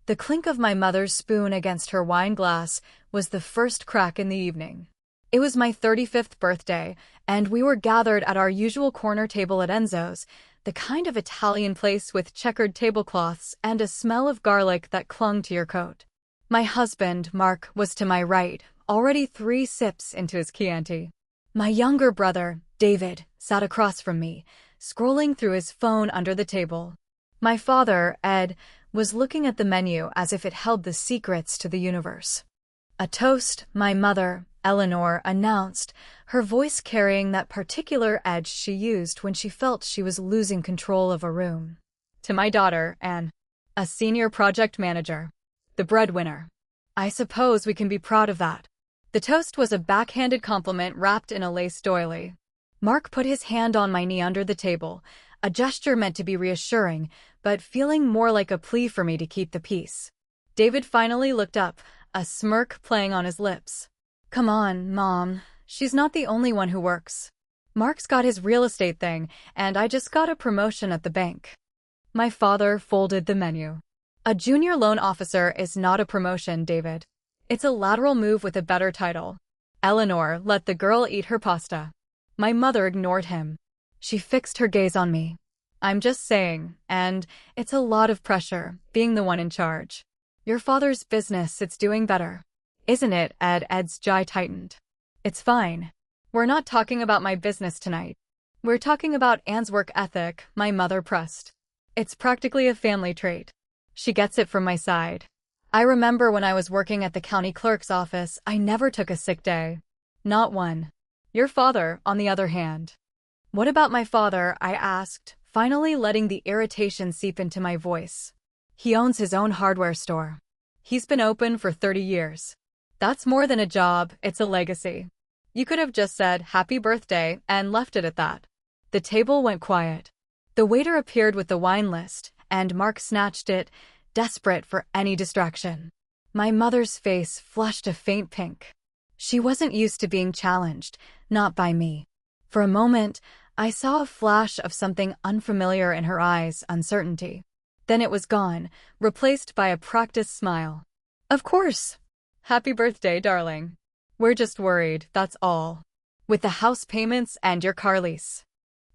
The clink of my mother's spoon against her wine glass was the first crack in the evening. It was my 35th birthday, and we were gathered at our usual corner table at Enzo's, the kind of Italian place with checkered tablecloths and a smell of garlic that clung to your coat. My husband, Mark, was to my right, already 3 sips into his Chianti. My younger brother, David, sat across from me, scrolling through his phone under the table. My father, Ed, was looking at the menu as if it held the secrets to the universe. A toast, my mother, Eleanor, announced, her voice carrying that particular edge she used when she felt she was losing control of a room. To my daughter, Anne, a senior project manager, the breadwinner. I suppose we can be proud of that. The toast was a backhanded compliment wrapped in a lace doily. Mark put his hand on my knee under the table, a gesture meant to be reassuring, but feeling more like a plea for me to keep the peace. David finally looked up, a smirk playing on his lips. Come on, Mom. She's not the only one who works. Mark's got his real estate thing, and I just got a promotion at the bank. My father folded the menu. A junior loan officer is not a promotion, David. It's a lateral move with a better title. Eleanor let the girl eat her pasta. My mother ignored him. She fixed her gaze on me. I'm just saying, and it's a lot of pressure, being the one in charge. Your father's business, it's doing better. Isn't it, Ed? Ed's jaw tightened. It's fine. We're not talking about my business tonight. We're talking about Anne's work ethic, my mother pressed. It's practically a family trait. She gets it from my side. I remember when I was working at the county clerk's office, I never took a sick day. Not one. Your father, on the other hand. What about my father? I asked, finally letting the irritation seep into my voice. He owns his own hardware store. He's been open for 30 years. That's more than a job, it's a legacy. You could have just said, "Happy birthday," and left it at that. The table went quiet. The waiter appeared with the wine list, and Mark snatched it, desperate for any distraction. My mother's face flushed a faint pink. She wasn't used to being challenged, not by me. For a moment, I saw a flash of something unfamiliar in her eyes, uncertainty. Then it was gone, replaced by a practiced smile. Of course. Happy birthday, darling. We're just worried, that's all. With the house payments and your car lease.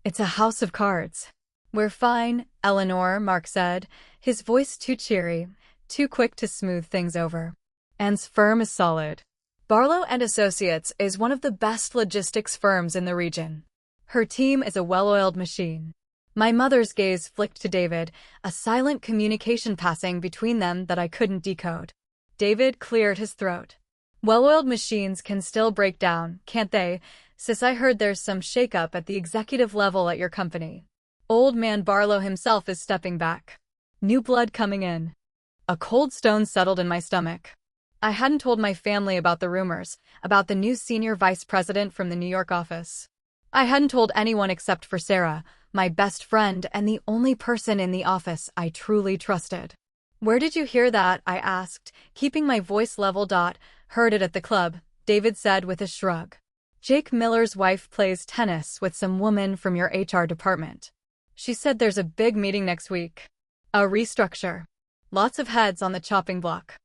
It's a house of cards. We're fine, Eleanor, Mark said, his voice too cheery, too quick to smooth things over. Anne's firm is solid. Barlow and Associates is one of the best logistics firms in the region. Her team is a well-oiled machine. My mother's gaze flicked to David, a silent communication passing between them that I couldn't decode. David cleared his throat. Well-oiled machines can still break down, can't they? Sis, I heard there's some shakeup at the executive level at your company. Old man Barlow himself is stepping back. New blood coming in. A cold stone settled in my stomach. I hadn't told my family about the rumors, about the new senior vice president from the New York office. I hadn't told anyone except for Sarah, my best friend and the only person in the office I truly trusted. Where did you hear that? I asked, keeping my voice level. Heard it at the club, David said with a shrug. Jake Miller's wife plays tennis with some woman from your HR department. She said there's a big meeting next week. A restructure. Lots of heads on the chopping block.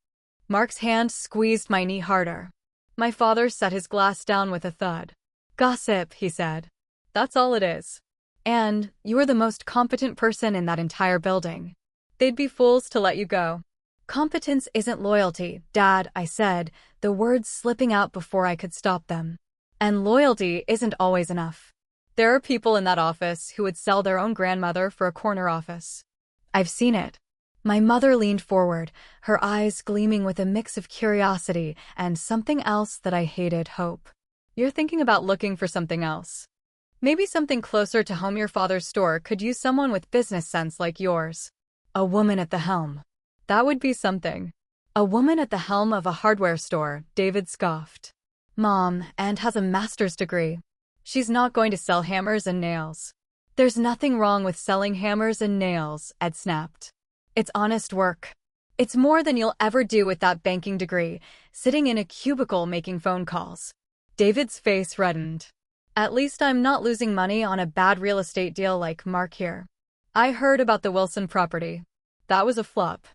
Mark's hand squeezed my knee harder. My father set his glass down with a thud. Gossip, he said. That's all it is. And you're the most competent person in that entire building. They'd be fools to let you go. Competence isn't loyalty, Dad, I said, the words slipping out before I could stop them. And loyalty isn't always enough. There are people in that office who would sell their own grandmother for a corner office. I've seen it. My mother leaned forward, her eyes gleaming with a mix of curiosity and something else that I hated, hope. You're thinking about looking for something else. Maybe something closer to home. Your father's store could use someone with business sense like yours. A woman at the helm. That would be something. A woman at the helm of a hardware store, David scoffed. Mom, and has a master's degree. She's not going to sell hammers and nails. There's nothing wrong with selling hammers and nails, Ed snapped. It's honest work. It's more than you'll ever do with that banking degree, sitting in a cubicle making phone calls. David's face reddened. At least I'm not losing money on a bad real estate deal like Mark here. I heard about the Wilson property. That was a flop.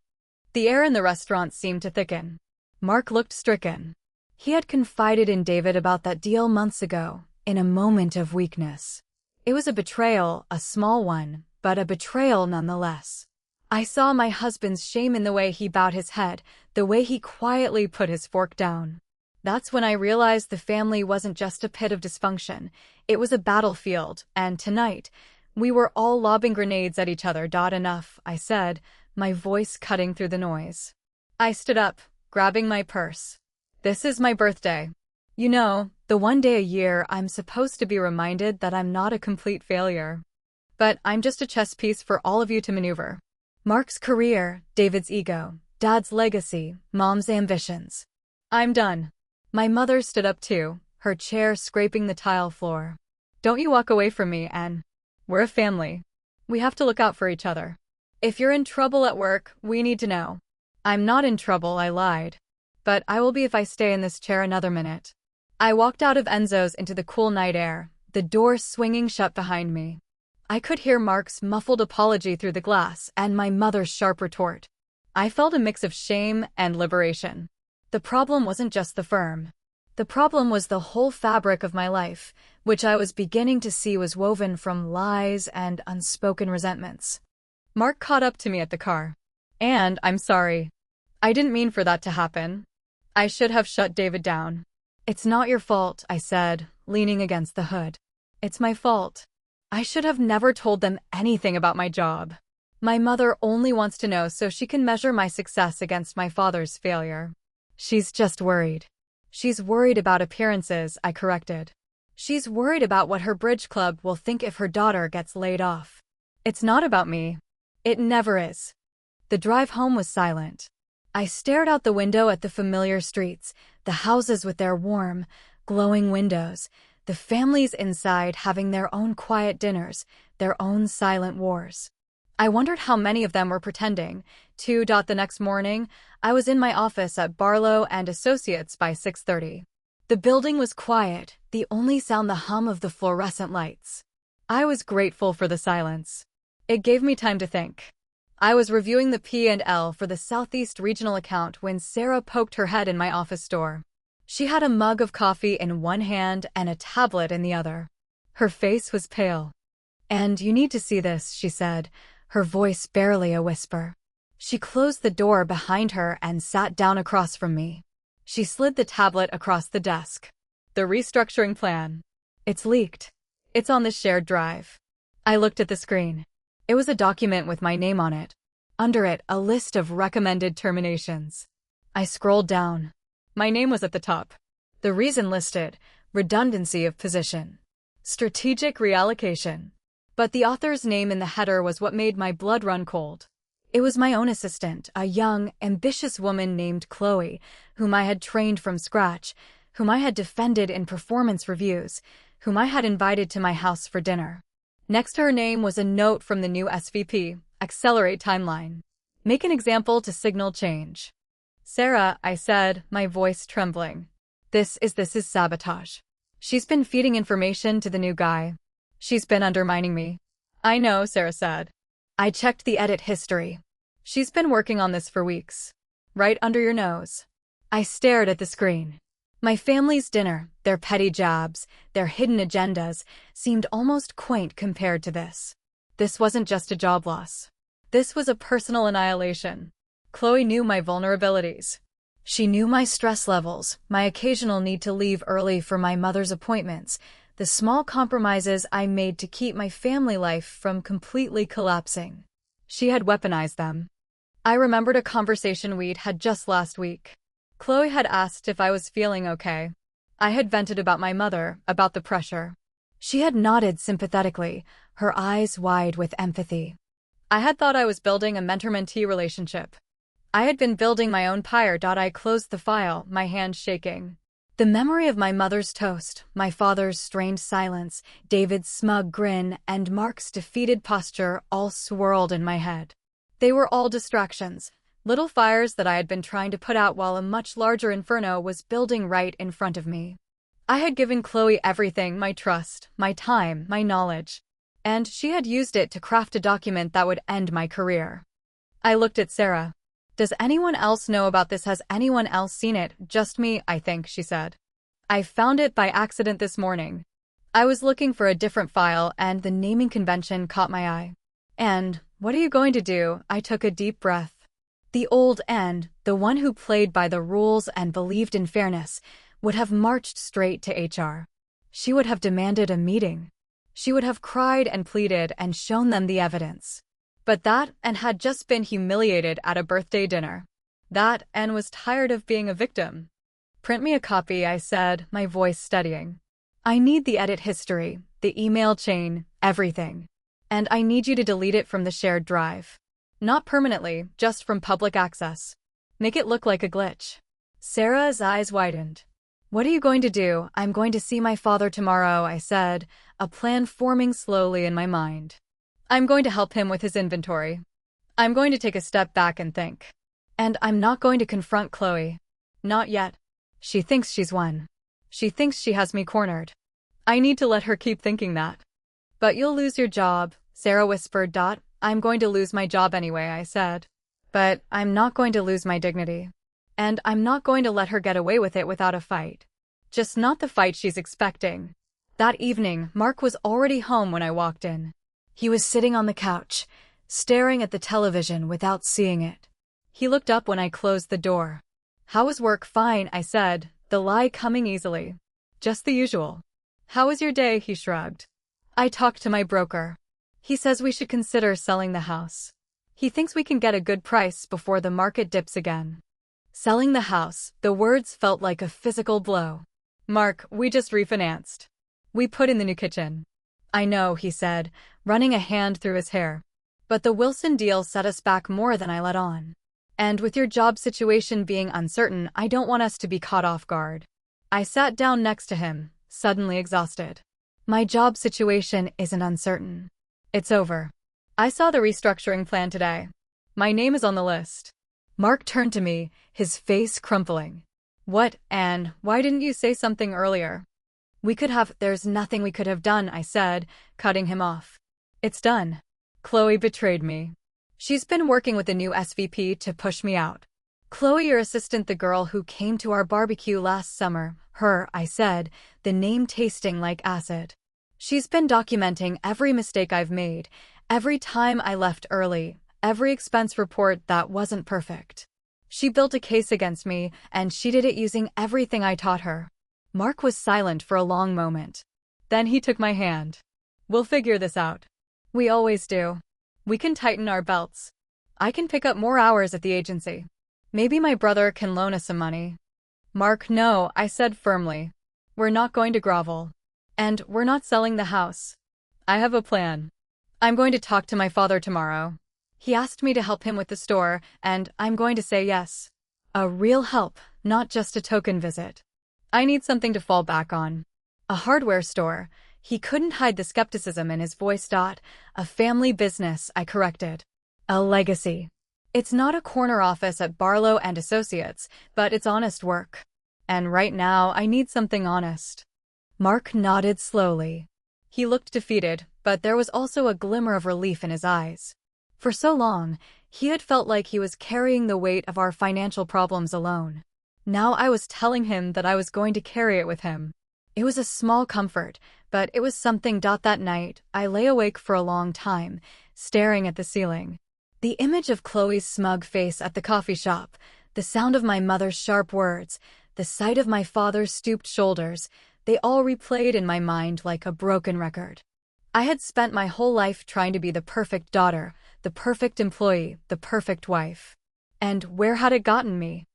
The air in the restaurant seemed to thicken. Mark looked stricken. He had confided in David about that deal months ago, in a moment of weakness. It was a betrayal, a small one, but a betrayal nonetheless. I saw my husband's shame in the way he bowed his head, the way he quietly put his fork down. That's when I realized the family wasn't just a pit of dysfunction. It was a battlefield, and tonight, we were all lobbing grenades at each other. Enough, I said, my voice cutting through the noise. I stood up, grabbing my purse. This is my birthday. You know, the one day a year I'm supposed to be reminded that I'm not a complete failure. But I'm just a chess piece for all of you to maneuver. Mark's career, David's ego, Dad's legacy, Mom's ambitions. I'm done. My mother stood up too, her chair scraping the tile floor. Don't you walk away from me, Anne. We're a family. We have to look out for each other. If you're in trouble at work, we need to know. I'm not in trouble, I lied. But I will be if I stay in this chair another minute. I walked out of Enzo's into the cool night air, the door swinging shut behind me. I could hear Mark's muffled apology through the glass and my mother's sharp retort. I felt a mix of shame and liberation. The problem wasn't just the firm. The problem was the whole fabric of my life, which I was beginning to see was woven from lies and unspoken resentments. Mark caught up to me at the car. And I'm sorry. I didn't mean for that to happen. I should have shut David down. It's not your fault, I said, leaning against the hood. It's my fault. I should have never told them anything about my job. My mother only wants to know so she can measure my success against my father's failure. She's just worried. She's worried about appearances, I corrected. She's worried about what her bridge club will think if her daughter gets laid off. It's not about me. It never is. The drive home was silent. I stared out the window at the familiar streets, the houses with their warm, glowing windows, the families inside having their own quiet dinners, their own silent wars. I wondered how many of them were pretending. The next morning, I was in my office at Barlow and Associates by 6:30. The building was quiet, the only sound the hum of the fluorescent lights. I was grateful for the silence. It gave me time to think. I was reviewing the P&L for the Southeast Regional account when Sarah poked her head in my office door. She had a mug of coffee in one hand and a tablet in the other. Her face was pale. "And you need to see this," she said, her voice barely a whisper. She closed the door behind her and sat down across from me. She slid the tablet across the desk. "The restructuring plan. It's leaked. It's on the shared drive." I looked at the screen. It was a document with my name on it. Under it, a list of recommended terminations. I scrolled down. My name was at the top. The reason listed: redundancy of position. Strategic reallocation. But the author's name in the header was what made my blood run cold. It was my own assistant, a young, ambitious woman named Chloe, whom I had trained from scratch, whom I had defended in performance reviews, whom I had invited to my house for dinner. Next to her name was a note from the new SVP: accelerate timeline. Make an example to signal change. "Sarah," I said, my voice trembling. This is sabotage. She's been feeding information to the new guy. She's been undermining me." "I know," Sarah said. I checked the edit history. "She's been working on this for weeks. Right under your nose." I stared at the screen. My family's dinner, their petty jabs, their hidden agendas, seemed almost quaint compared to this. This wasn't just a job loss. This was a personal annihilation. Chloe knew my vulnerabilities. She knew my stress levels, my occasional need to leave early for my mother's appointments, the small compromises I made to keep my family life from completely collapsing. She had weaponized them. I remembered a conversation we'd had just last week. Chloe had asked if I was feeling okay. I had vented about my mother, about the pressure. She had nodded sympathetically, her eyes wide with empathy. I had thought I was building a mentor-mentee relationship. I had been building my own pyre. I closed the file, my hand shaking. The memory of my mother's toast, my father's strained silence, David's smug grin, and Mark's defeated posture all swirled in my head. They were all distractions, little fires that I had been trying to put out while a much larger inferno was building right in front of me. I had given Chloe everything: my trust, my time, my knowledge. And she had used it to craft a document that would end my career. I looked at Sarah. Does anyone else know about this? Has anyone else seen it? Just me, I think, she said. I found it by accident this morning. I was looking for a different file and the naming convention caught my eye. And, what are you going to do? I took a deep breath. The old Anne, the one who played by the rules and believed in fairness, would have marched straight to HR. She would have demanded a meeting. She would have cried and pleaded and shown them the evidence. But that Anne had just been humiliated at a birthday dinner. That Anne was tired of being a victim. Print me a copy, I said, my voice steadying. I need the edit history, the email chain, everything. And I need you to delete it from the shared drive. Not permanently, just from public access. Make it look like a glitch. Sarah's eyes widened. What are you going to do? I'm going to see my father tomorrow, I said, a plan forming slowly in my mind. I'm going to help him with his inventory. I'm going to take a step back and think. And I'm not going to confront Chloe. Not yet. She thinks she's won. She thinks she has me cornered. I need to let her keep thinking that. But you'll lose your job, Sarah whispered. I'm going to lose my job anyway, I said. But I'm not going to lose my dignity. And I'm not going to let her get away with it without a fight. Just not the fight she's expecting. That evening, Mark was already home when I walked in. He was sitting on the couch, staring at the television without seeing it. He looked up when I closed the door. How was work? Fine, I said, the lie coming easily. Just the usual. How was your day? He shrugged. I talked to my broker. He says we should consider selling the house. He thinks we can get a good price before the market dips again. Selling the house, the words felt like a physical blow. Mark, we just refinanced. We put in the new kitchen. I know, he said, running a hand through his hair. But the Wilson deal set us back more than I let on. And with your job situation being uncertain, I don't want us to be caught off guard. I sat down next to him, suddenly exhausted. My job situation isn't uncertain. It's over. I saw the restructuring plan today. My name is on the list. Mark turned to me, his face crumpling. What, Anne, why didn't you say something earlier? There's nothing we could have done, I said, cutting him off. It's done. Chloe betrayed me. She's been working with the new SVP to push me out. Chloe, your assistant, the girl who came to our barbecue last summer, her, I said, the name tasting like acid. She's been documenting every mistake I've made, every time I left early, every expense report that wasn't perfect. She built a case against me, and she did it using everything I taught her. Mark was silent for a long moment. Then he took my hand. We'll figure this out. We always do. We can tighten our belts. I can pick up more hours at the agency. Maybe my brother can loan us some money. Mark, no, I said firmly. We're not going to grovel. And we're not selling the house. I have a plan. I'm going to talk to my father tomorrow. He asked me to help him with the store, and I'm going to say yes. A real help, not just a token visit. I need something to fall back on. A hardware store. He couldn't hide the skepticism in his voice. A family business, I corrected. A legacy. It's not a corner office at Barlow and Associates, but it's honest work. And right now, I need something honest. Mark nodded slowly. He looked defeated, but there was also a glimmer of relief in his eyes. For so long, he had felt like he was carrying the weight of our financial problems alone. Now I was telling him that I was going to carry it with him. It was a small comfort, but it was something. That night, I lay awake for a long time, staring at the ceiling. The image of Chloe's smug face at the coffee shop, the sound of my mother's sharp words, the sight of my father's stooped shoulders, they all replayed in my mind like a broken record. I had spent my whole life trying to be the perfect daughter, the perfect employee, the perfect wife. And where had it gotten me?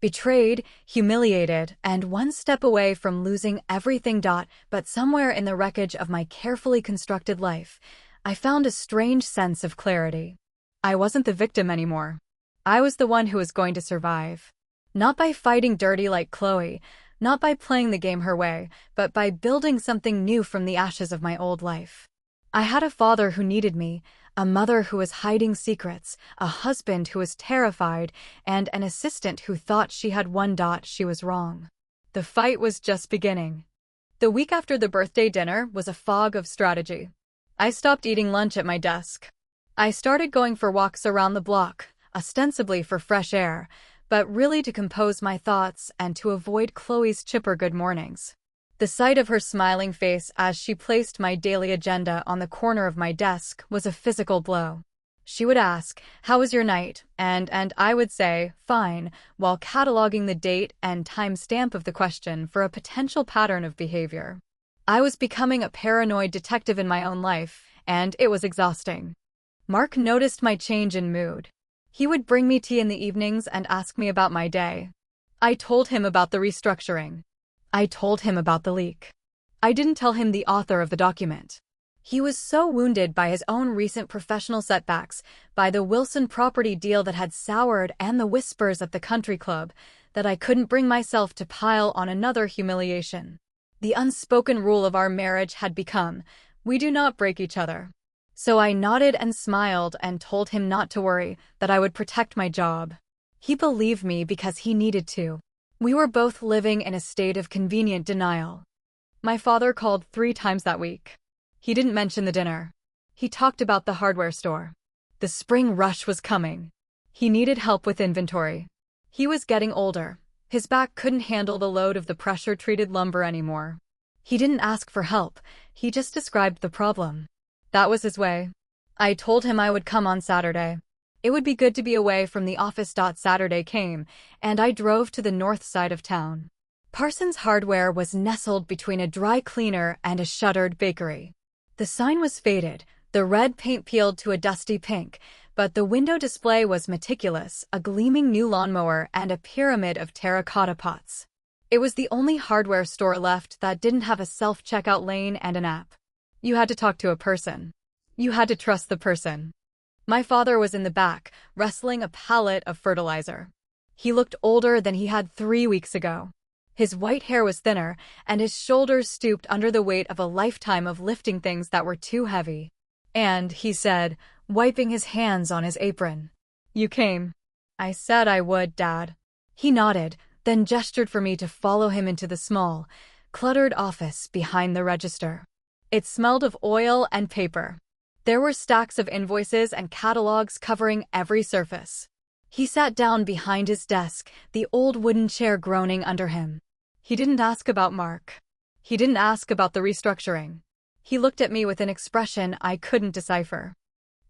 Betrayed, humiliated, and one step away from losing everything. But somewhere in the wreckage of my carefully constructed life, I found a strange sense of clarity. I wasn't the victim anymore. I was the one who was going to survive. Not by fighting dirty like Chloe, not by playing the game her way, but by building something new from the ashes of my old life. I had a father who needed me, a mother who was hiding secrets, a husband who was terrified, and an assistant who thought she had won. She was wrong. The fight was just beginning. The week after the birthday dinner was a fog of strategy. I stopped eating lunch at my desk. I started going for walks around the block, ostensibly for fresh air, but really to compose my thoughts and to avoid Chloe's chipper good mornings. The sight of her smiling face as she placed my daily agenda on the corner of my desk was a physical blow. She would ask, "How was your night?" and I would say, "Fine," while cataloging the date and time stamp of the question for a potential pattern of behavior. I was becoming a paranoid detective in my own life, and it was exhausting. Mark noticed my change in mood. He would bring me tea in the evenings and ask me about my day. I told him about the restructuring. I told him about the leak. I didn't tell him the author of the document. He was so wounded by his own recent professional setbacks, by the Wilson property deal that had soured and the whispers at the country club, that I couldn't bring myself to pile on another humiliation. The unspoken rule of our marriage had become, we do not break each other. So I nodded and smiled and told him not to worry, that I would protect my job. He believed me because he needed to. We were both living in a state of convenient denial. My father called 3 times that week. He didn't mention the dinner. He talked about the hardware store. The spring rush was coming. He needed help with inventory. He was getting older. His back couldn't handle the load of the pressure-treated lumber anymore. He didn't ask for help. He just described the problem. That was his way. I told him I would come on Saturday. It would be good to be away from the office. Saturday came, and I drove to the north side of town. Parsons Hardware was nestled between a dry cleaner and a shuttered bakery. The sign was faded, the red paint peeled to a dusty pink, but the window display was meticulous, a gleaming new lawnmower and a pyramid of terracotta pots. It was the only hardware store left that didn't have a self-checkout lane and an app. You had to talk to a person. You had to trust the person. My father was in the back, wrestling a pallet of fertilizer. He looked older than he had 3 weeks ago. His white hair was thinner, and his shoulders stooped under the weight of a lifetime of lifting things that were too heavy. And, he said, wiping his hands on his apron, "You came." I said I would, Dad. He nodded, then gestured for me to follow him into the small, cluttered office behind the register. It smelled of oil and paper. There were stacks of invoices and catalogs covering every surface. He sat down behind his desk, the old wooden chair groaning under him. He didn't ask about Mark. He didn't ask about the restructuring. He looked at me with an expression I couldn't decipher.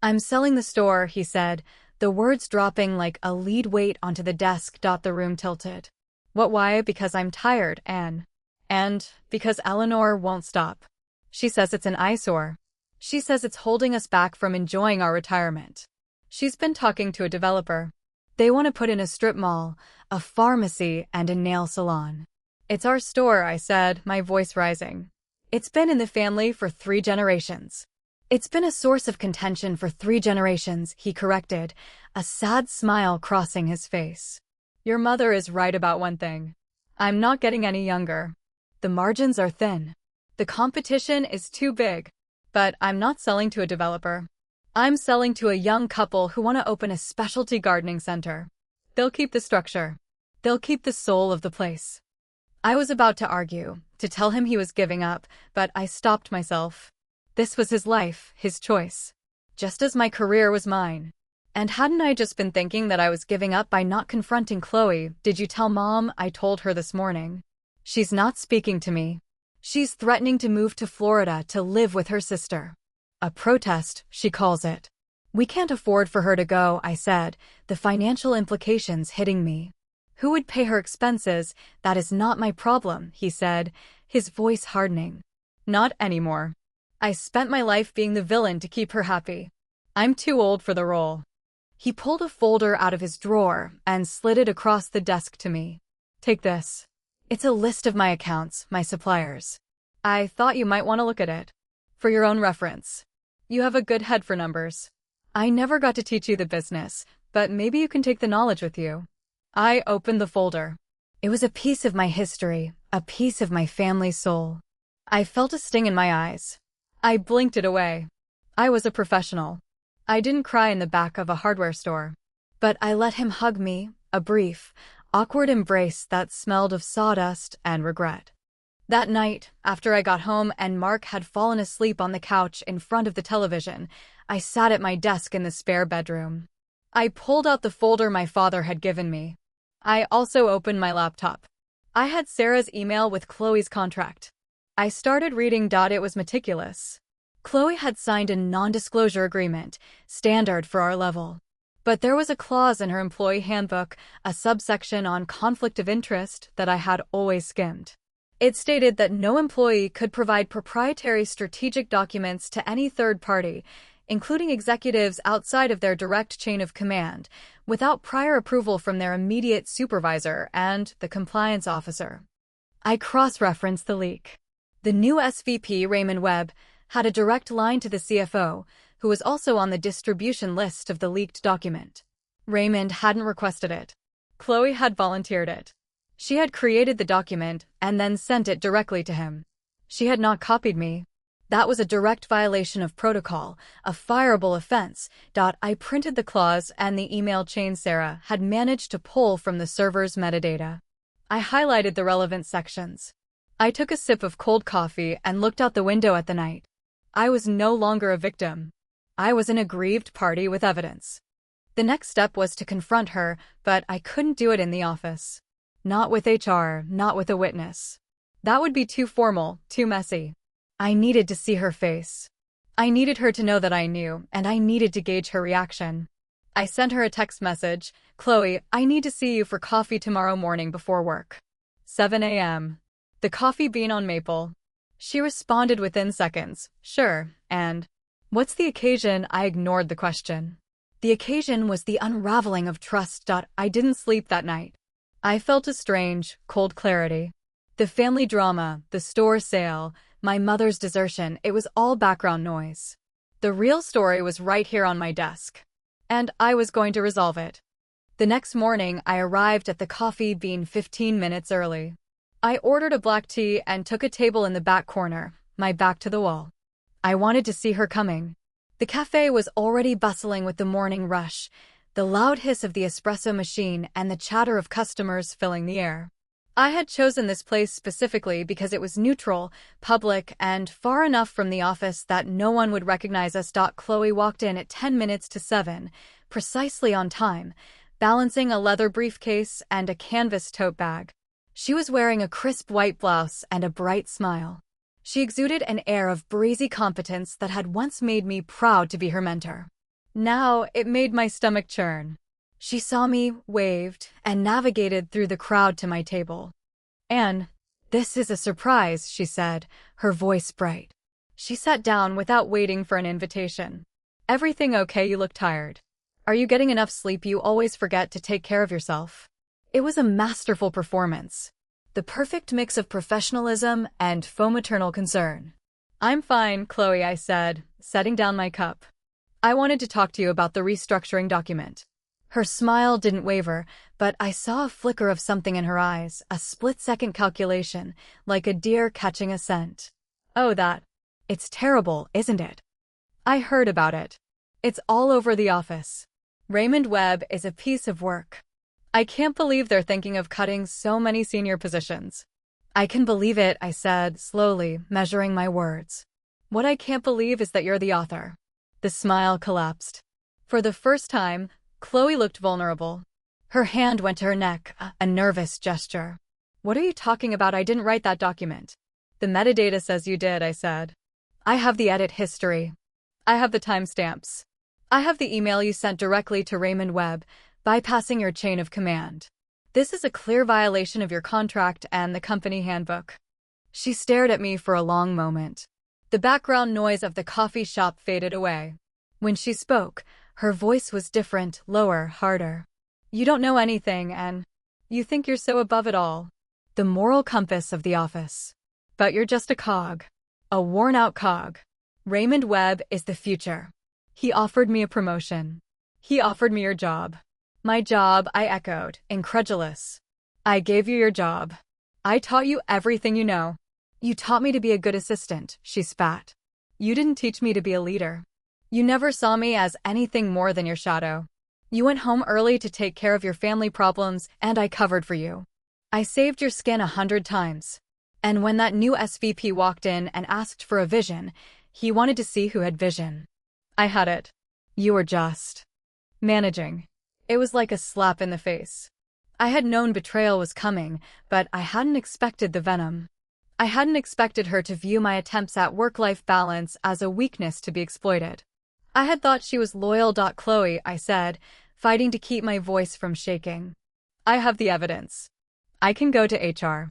"I'm selling the store," he said, the words dropping like a lead weight onto the desk. The room tilted. "What, why?" "Because I'm tired, Anne. And because Eleanor won't stop. She says it's an eyesore. She says it's holding us back from enjoying our retirement. She's been talking to a developer. They want to put in a strip mall, a pharmacy, and a nail salon." "It's our store," I said, my voice rising. "It's been in the family for 3 generations. It's been a source of contention for 3 generations, he corrected, a sad smile crossing his face. "Your mother is right about one thing. I'm not getting any younger. The margins are thin. The competition is too big. But I'm not selling to a developer. I'm selling to a young couple who want to open a specialty gardening center. They'll keep the structure. They'll keep the soul of the place." I was about to argue, to tell him he was giving up, but I stopped myself. This was his life, his choice. Just as my career was mine. And hadn't I just been thinking that I was giving up by not confronting Chloe? "Did you tell Mom?" I told her this morning. "She's not speaking to me. She's threatening to move to Florida to live with her sister. A protest, she calls it. We can't afford for her to go," I said, the financial implications hitting me. "Who would pay her expenses? That is not my problem," he said, his voice hardening. "Not anymore. I spent my life being the villain to keep her happy. I'm too old for the role." He pulled a folder out of his drawer and slid it across the desk to me. "Take this. It's a list of my accounts, my suppliers. I thought you might want to look at it. For your own reference. You have a good head for numbers. I never got to teach you the business, but maybe you can take the knowledge with you." I opened the folder. It was a piece of my history, a piece of my family's soul. I felt a sting in my eyes. I blinked it away. I was a professional. I didn't cry in the back of a hardware store. But I let him hug me, a brief, awkward embrace that smelled of sawdust and regret. That night, after I got home and Mark had fallen asleep on the couch in front of the television, I sat at my desk in the spare bedroom. I pulled out the folder my father had given me. I also opened my laptop. I had Sarah's email with Chloe's contract. I started reading. It was meticulous. Chloe had signed a non-disclosure agreement, standard for our level. But there was a clause in her employee handbook, a subsection on conflict of interest that I had always skimmed. It stated that no employee could provide proprietary strategic documents to any third party, including executives outside of their direct chain of command, without prior approval from their immediate supervisor and the compliance officer. I cross-referenced the leak. The new SVP, Raymond Webb, had a direct line to the CFO, who was also on the distribution list of the leaked document. Raymond hadn't requested it. Chloe had volunteered it. She had created the document and then sent it directly to him. She had not copied me. That was a direct violation of protocol, a fireable offense. I printed the clause and the email chain Sarah had managed to pull from the server's metadata. I highlighted the relevant sections. I took a sip of cold coffee and looked out the window at the night. I was no longer a victim. I was an aggrieved party with evidence. The next step was to confront her, but I couldn't do it in the office. Not with HR, not with a witness. That would be too formal, too messy. I needed to see her face. I needed her to know that I knew, and I needed to gauge her reaction. I sent her a text message. Chloe, I need to see you for coffee tomorrow morning before work. 7 a.m. The coffee bean on maple. She responded within seconds, sure, and what's the occasion? I ignored the question. The occasion was the unraveling of trust. I didn't sleep that night. I felt a strange, cold clarity. The family drama, the store sale, my mother's desertion, it was all background noise. The real story was right here on my desk. And I was going to resolve it. The next morning, I arrived at the coffee bean 15 minutes early. I ordered a black tea and took a table in the back corner, my back to the wall. I wanted to see her coming. The cafe was already bustling with the morning rush, the loud hiss of the espresso machine and the chatter of customers filling the air. I had chosen this place specifically because it was neutral, public, and far enough from the office that no one would recognize us. Chloe walked in at 10 minutes to 7, precisely on time, balancing a leather briefcase and a canvas tote bag. She was wearing a crisp white blouse and a bright smile. She exuded an air of breezy competence that had once made me proud to be her mentor. Now it made my stomach churn. She saw me, waved, and navigated through the crowd to my table. "Anne, this is a surprise," she said, her voice bright. She sat down without waiting for an invitation. "Everything okay? You look tired. Are you getting enough sleep? You always forget to take care of yourself." It was a masterful performance. The perfect mix of professionalism and faux maternal concern. "I'm fine, Chloe," I said, setting down my cup. "I wanted to talk to you about the restructuring document." Her smile didn't waver, but I saw a flicker of something in her eyes, a split-second calculation, like a deer catching a scent. "Oh, that. It's terrible, isn't it?" "I heard about it. It's all over the office. Raymond Webb is a piece of work. I can't believe they're thinking of cutting so many senior positions." "I can believe it," I said, slowly, measuring my words. "What I can't believe is that you're the author." The smile collapsed. For the first time, Chloe looked vulnerable. Her hand went to her neck, a nervous gesture. "What are you talking about? I didn't write that document." "The metadata says you did," I said. "I have the edit history. I have the timestamps. I have the email you sent directly to Raymond Webb, bypassing your chain of command. This is a clear violation of your contract and the company handbook." She stared at me for a long moment. The background noise of the coffee shop faded away. When she spoke, her voice was different, lower, harder. "You don't know anything, and you think you're so above it all. The moral compass of the office. But you're just a cog. A worn-out cog. Raymond Webb is the future. He offered me a promotion. He offered me your job." "My job," I echoed, incredulous. "I gave you your job. I taught you everything you know." "You taught me to be a good assistant," she spat. "You didn't teach me to be a leader. You never saw me as anything more than your shadow. You went home early to take care of your family problems, and I covered for you. I saved your skin 100 times. And when that new SVP walked in and asked for a vision, he wanted to see who had vision. I had it. You were just Managing. It was like a slap in the face. I had known betrayal was coming, but I hadn't expected the venom. I hadn't expected her to view my attempts at work-life balance as a weakness to be exploited. I had thought she was loyal. Chloe, I said, fighting to keep my voice from shaking. I have the evidence. I can go to HR.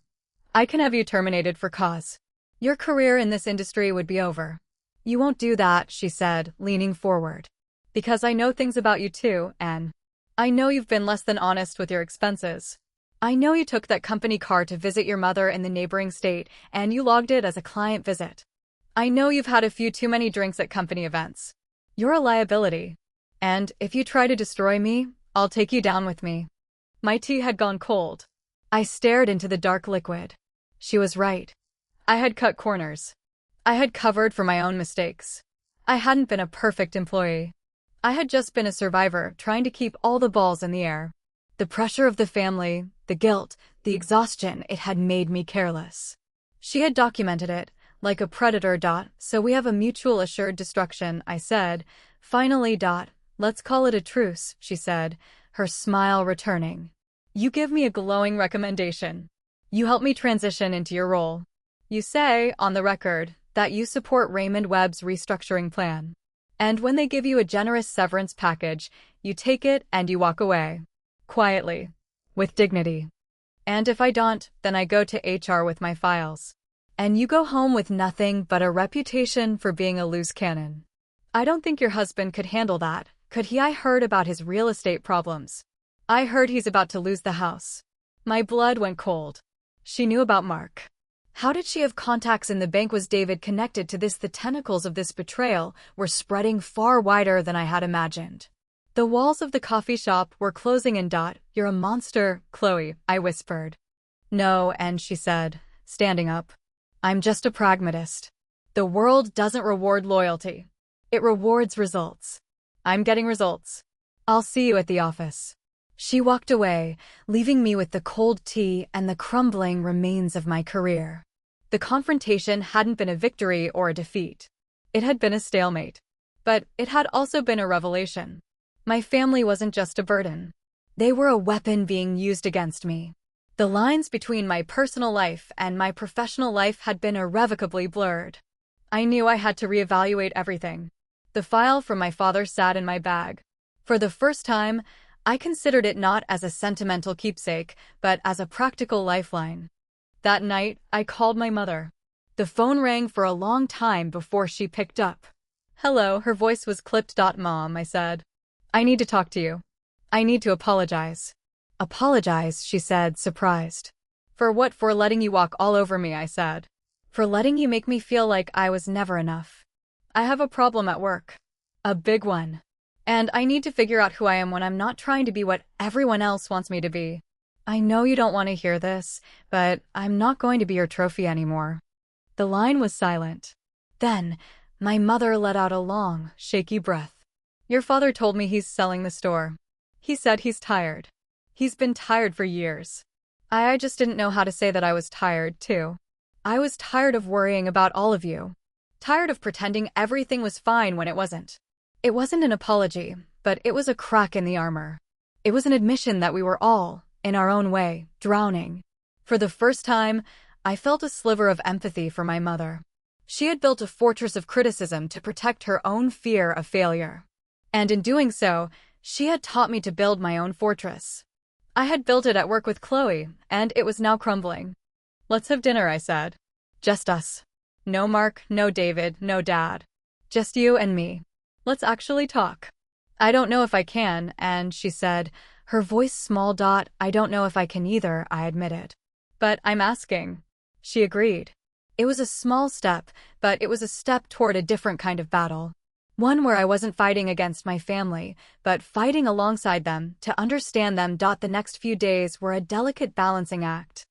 I can have you terminated for cause. Your career in this industry would be over. You won't do that, she said, leaning forward. Because I know things about you too, Anne. I know you've been less than honest with your expenses. I know you took that company car to visit your mother in the neighboring state, and you logged it as a client visit. I know you've had a few too many drinks at company events. You're a liability. And if you try to destroy me, I'll take you down with me. My tea had gone cold. I stared into the dark liquid. She was right. I had cut corners. I had covered for my own mistakes. I hadn't been a perfect employee. I had just been a survivor trying to keep all the balls in the air. The pressure of the family, the guilt, the exhaustion, it had made me careless. She had documented it, like a predator. So we have a mutual assured destruction, I said. Finally. Let's call it a truce, she said, her smile returning. You give me a glowing recommendation. You help me transition into your role. You say, on the record, that you support Raymond Webb's restructuring plan. And when they give you a generous severance package, you take it and you walk away. Quietly. With dignity. And if I don't, then I go to HR with my files. And you go home with nothing but a reputation for being a loose cannon. I don't think your husband could handle that, could he? I heard about his real estate problems. I heard he's about to lose the house. My blood went cold. She knew about Mark. How did she have contacts in the bank? Was David connected to this? The tentacles of this betrayal were spreading far wider than I had imagined. The walls of the coffee shop were closing in. You're a monster, Chloe, I whispered. No, and she said, standing up. I'm just a pragmatist. The world doesn't reward loyalty. It rewards results. I'm getting results. I'll see you at the office. She walked away, leaving me with the cold tea and the crumbling remains of my career. The confrontation hadn't been a victory or a defeat. It had been a stalemate. But it had also been a revelation. My family wasn't just a burden. They were a weapon being used against me. The lines between my personal life and my professional life had been irrevocably blurred. I knew I had to reevaluate everything. The file from my father sat in my bag. For the first time, I considered it not as a sentimental keepsake, but as a practical lifeline. That night, I called my mother. The phone rang for a long time before she picked up. Hello, her voice was clipped. Mom, I said. I need to talk to you. I need to apologize. Apologize, she said, surprised. For what? For letting you walk all over me, I said. For letting you make me feel like I was never enough. I have a problem at work. A big one. And I need to figure out who I am when I'm not trying to be what everyone else wants me to be. I know you don't want to hear this, but I'm not going to be your trophy anymore. The line was silent. Then, my mother let out a long, shaky breath. Your father told me he's selling the store. He said he's tired. He's been tired for years. I just didn't know how to say that I was tired, too. I was tired of worrying about all of you. Tired of pretending everything was fine when it wasn't. It wasn't an apology, but it was a crack in the armor. It was an admission that we were all, in our own way, drowning. For the first time, I felt a sliver of empathy for my mother. She had built a fortress of criticism to protect her own fear of failure. And in doing so, she had taught me to build my own fortress. I had built it at work with Chloe, and it was now crumbling. Let's have dinner, I said. Just us. No Mark, no David, no Dad. Just you and me. Let's actually talk. I don't know if I can, and she said, her voice small. I don't know if I can either, I admitted. But I'm asking. She agreed. It was a small step, but it was a step toward a different kind of battle. One where I wasn't fighting against my family, but fighting alongside them, to understand them. The next few days were a delicate balancing act.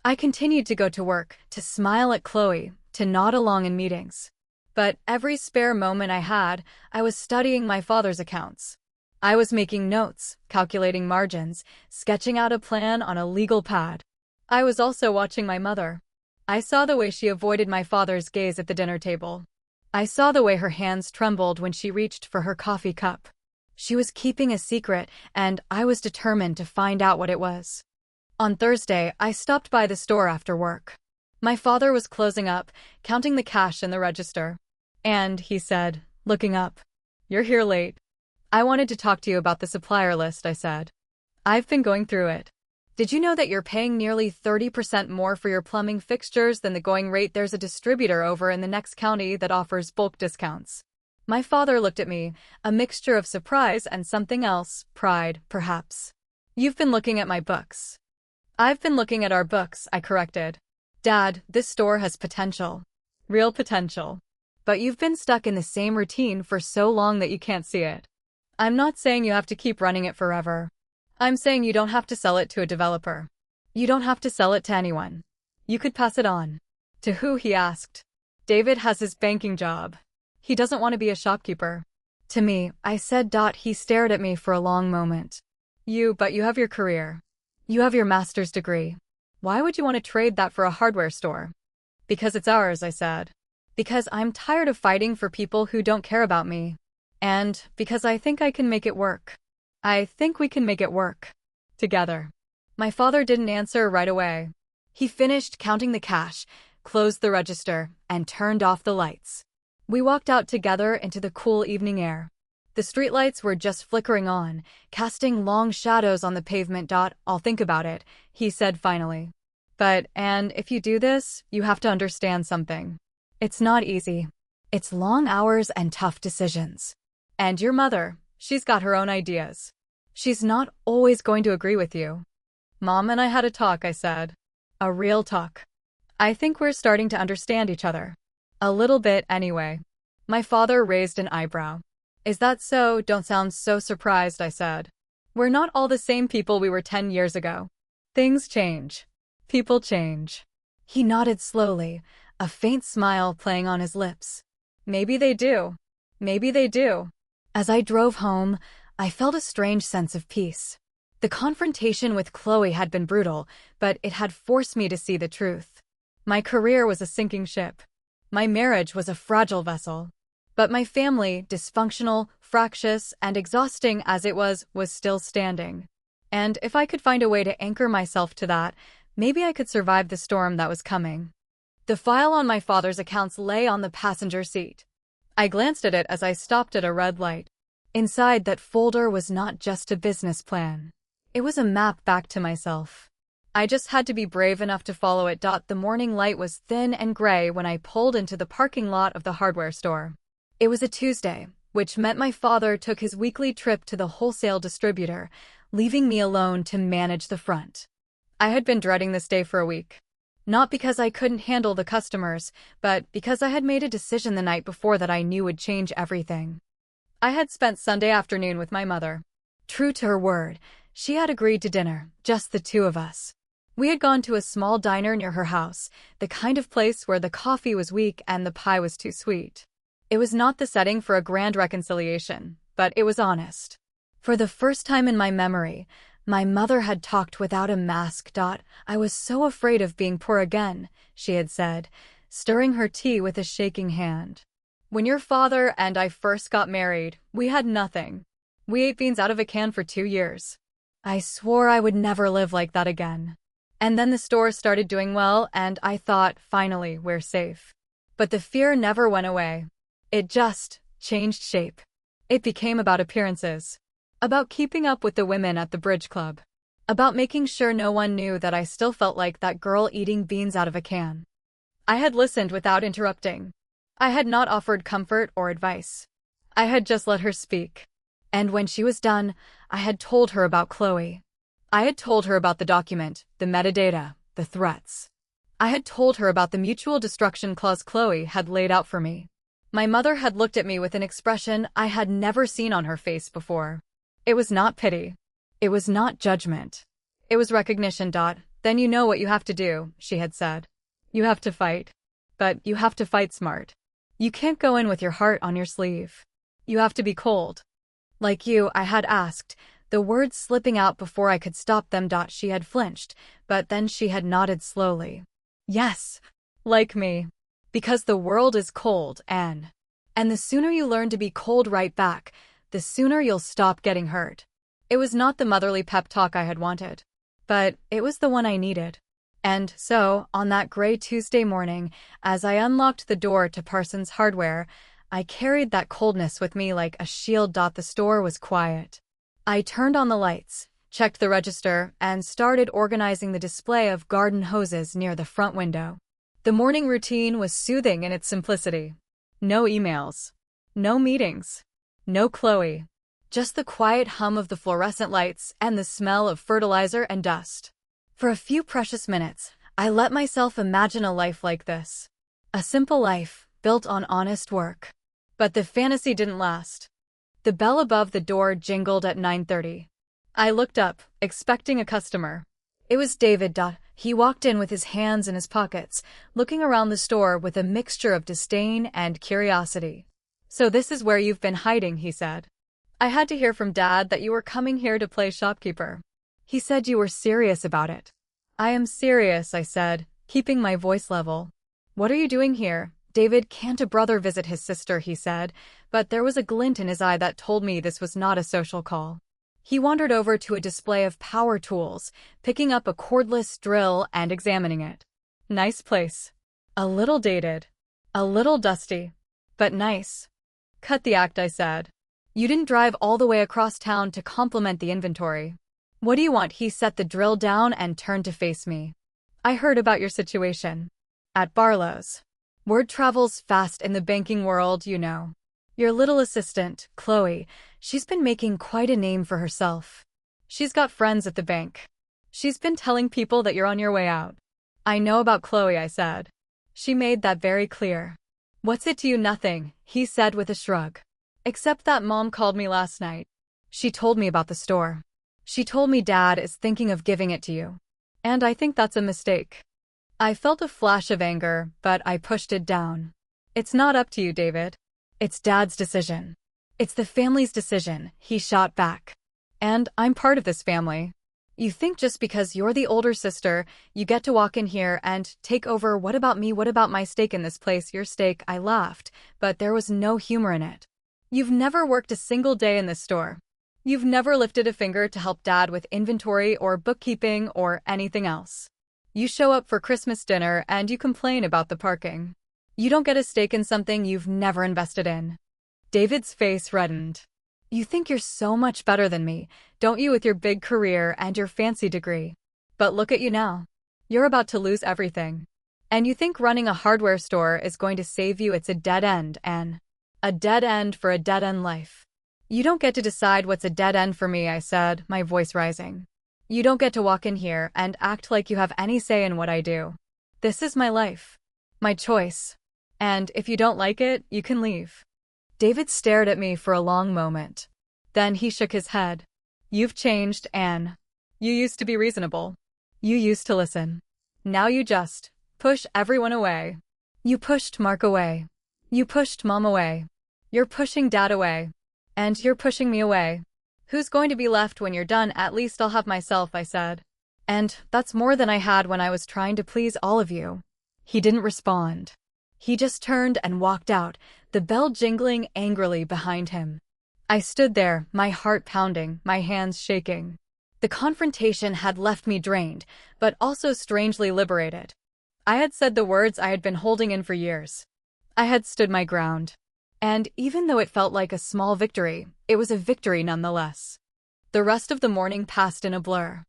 I continued to go to work, to smile at Chloe, to nod along in meetings. But every spare moment I had, I was studying my father's accounts. I was making notes, calculating margins, sketching out a plan on a legal pad. I was also watching my mother. I saw the way she avoided my father's gaze at the dinner table. I saw the way her hands trembled when she reached for her coffee cup. She was keeping a secret, and I was determined to find out what it was. On Thursday, I stopped by the store after work. My father was closing up, counting the cash in the register. And, he said, looking up, "You're here late." "I wanted to talk to you about the supplier list," I said. "I've been going through it. Did you know that you're paying nearly 30% more for your plumbing fixtures than the going rate? There's a distributor over in the next county that offers bulk discounts." My father looked at me, a mixture of surprise and something else, pride, perhaps. "You've been looking at my books." "I've been looking at our books," I corrected. "Dad, this store has potential. Real potential. But you've been stuck in the same routine for so long that you can't see it. I'm not saying you have to keep running it forever. I'm saying you don't have to sell it to a developer. You don't have to sell it to anyone. You could pass it on." "To who?" he asked. "David has his banking job. He doesn't want to be a shopkeeper." "To me," I said. He stared at me for a long moment. But you have your career. You have your master's degree. Why would you want to trade that for a hardware store?" "Because it's ours," I said. "Because I'm tired of fighting for people who don't care about me. And because I think I can make it work. I think we can make it work. Together." My father didn't answer right away. He finished counting the cash, closed the register, and turned off the lights. We walked out together into the cool evening air. The streetlights were just flickering on, casting long shadows on the pavement. "I'll think about it," he said finally. And if you do this, you have to understand something. It's not easy. It's long hours and tough decisions. And your mother, she's got her own ideas. She's not always going to agree with you." "Mom and I had a talk," I said. "A real talk. I think we're starting to understand each other. A little bit, anyway." My father raised an eyebrow. "Is that so? Don't sound so surprised," I said. "We're not all the same people we were 10 years ago. Things change. People change." He nodded slowly, a faint smile playing on his lips. "Maybe they do. Maybe they do." As I drove home, I felt a strange sense of peace. The confrontation with Chloe had been brutal, but it had forced me to see the truth. My career was a sinking ship. My marriage was a fragile vessel. But my family, dysfunctional, fractious, and exhausting as it was still standing. And if I could find a way to anchor myself to that, maybe I could survive the storm that was coming. The file on my father's accounts lay on the passenger seat. I glanced at it as I stopped at a red light. Inside that folder was not just a business plan. It was a map back to myself. I just had to be brave enough to follow it. The morning light was thin and gray when I pulled into the parking lot of the hardware store. It was a Tuesday, which meant my father took his weekly trip to the wholesale distributor, leaving me alone to manage the front. I had been dreading this day for a week. Not because I couldn't handle the customers, but because I had made a decision the night before that I knew would change everything. I had spent Sunday afternoon with my mother. True to her word, she had agreed to dinner, just the two of us. We had gone to a small diner near her house, the kind of place where the coffee was weak and the pie was too sweet. It was not the setting for a grand reconciliation, but it was honest. For the first time in my memory, my mother had talked without a mask. "I was so afraid of being poor again," she had said, stirring her tea with a shaking hand. "When your father and I first got married, we had nothing. We ate beans out of a can for 2 years. I swore I would never live like that again. And then the store started doing well, and I thought, finally, we're safe. But the fear never went away. It just changed shape. It became about appearances. About keeping up with the women at the bridge club. About making sure no one knew that I still felt like that girl eating beans out of a can." I had listened without interrupting. I had not offered comfort or advice. I had just let her speak. And when she was done, I had told her about Chloe. I had told her about the document, the metadata, the threats. I had told her about the mutual destruction clause Chloe had laid out for me. My mother had looked at me with an expression I had never seen on her face before. It was not pity. It was not judgment. It was recognition. "Then you know what you have to do," she had said. "You have to fight. But you have to fight smart. You can't go in with your heart on your sleeve. You have to be cold." "Like you," I had asked, the words slipping out before I could stop them. She had flinched, but then she had nodded slowly. "Yes, like me. Because the world is cold, Anne. And the sooner you learn to be cold right back, the sooner you'll stop getting hurt. It was not the motherly pep talk I had wanted, but it was the one I needed. And so, on that gray Tuesday morning, as I unlocked the door to Parsons Hardware, I carried that coldness with me like a shield. The store was quiet. I turned on the lights, checked the register, and started organizing the display of garden hoses near the front window. The morning routine was soothing in its simplicity. No emails. No meetings. No Chloe. Just the quiet hum of the fluorescent lights and the smell of fertilizer and dust. For a few precious minutes, I let myself imagine a life like this. A simple life, built on honest work. But the fantasy didn't last. The bell above the door jingled at 9:30. I looked up, expecting a customer. It was David. He walked in with his hands in his pockets, looking around the store with a mixture of disdain and curiosity. "So this is where you've been hiding," he said. "I had to hear from Dad that you were coming here to play shopkeeper. He said you were serious about it." "I am serious," I said, keeping my voice level. "What are you doing here?" "David, can't a brother visit his sister?" he said, but there was a glint in his eye that told me this was not a social call. He wandered over to a display of power tools, picking up a cordless drill and examining it. "Nice place. A little dated. A little dusty. But nice." "Cut the act," I said. "You didn't drive all the way across town to compliment the inventory." "What do you want?" He set the drill down and turned to face me. "I heard about your situation. At Barlow's. Word travels fast in the banking world, you know. Your little assistant, Chloe, she's been making quite a name for herself. She's got friends at the bank. She's been telling people that you're on your way out." "I know about Chloe," I said. "She made that very clear." "What's it to you?" "Nothing," he said with a shrug. "Except that Mom called me last night. She told me about the store. She told me Dad is thinking of giving it to you. And I think that's a mistake." I felt a flash of anger, but I pushed it down. "It's not up to you, David. It's Dad's decision. It's the family's decision," he shot back. "And I'm part of this family. You think just because you're the older sister, you get to walk in here and take over. What about me? What about my stake in this place?" "Your stake," I laughed, but there was no humor in it. "You've never worked a single day in this store. You've never lifted a finger to help Dad with inventory or bookkeeping or anything else. You show up for Christmas dinner and you complain about the parking. You don't get a stake in something you've never invested in." David's face reddened. "You think you're so much better than me, don't you, with your big career and your fancy degree? But look at you now. You're about to lose everything. And you think running a hardware store is going to save you? It's a dead end, Anne. A dead end for a dead-end life." "You don't get to decide what's a dead end for me," I said, my voice rising. "You don't get to walk in here and act like you have any say in what I do. This is my life. My choice. And if you don't like it, you can leave." David stared at me for a long moment. Then he shook his head. "You've changed, Anne. You used to be reasonable. You used to listen. Now you just push everyone away. You pushed Mark away. You pushed Mom away. You're pushing Dad away. And you're pushing me away. Who's going to be left when you're done?" "At least I'll have myself," I said. "And that's more than I had when I was trying to please all of you." He didn't respond. He just turned and walked out, the bell jingling angrily behind him. I stood there, my heart pounding, my hands shaking. The confrontation had left me drained, but also strangely liberated. I had said the words I had been holding in for years. I had stood my ground. And even though it felt like a small victory, it was a victory nonetheless. The rest of the morning passed in a blur.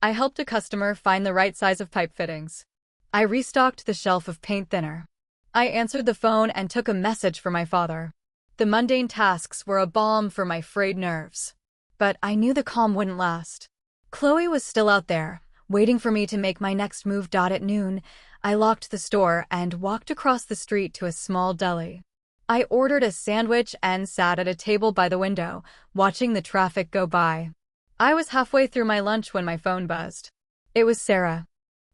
I helped a customer find the right size of pipe fittings. I restocked the shelf of paint thinner. I answered the phone and took a message for my father. The mundane tasks were a balm for my frayed nerves. But I knew the calm wouldn't last. Chloe was still out there, waiting for me to make my next move. At noon, I locked the store and walked across the street to a small deli. I ordered a sandwich and sat at a table by the window, watching the traffic go by. I was halfway through my lunch when my phone buzzed. It was Sarah.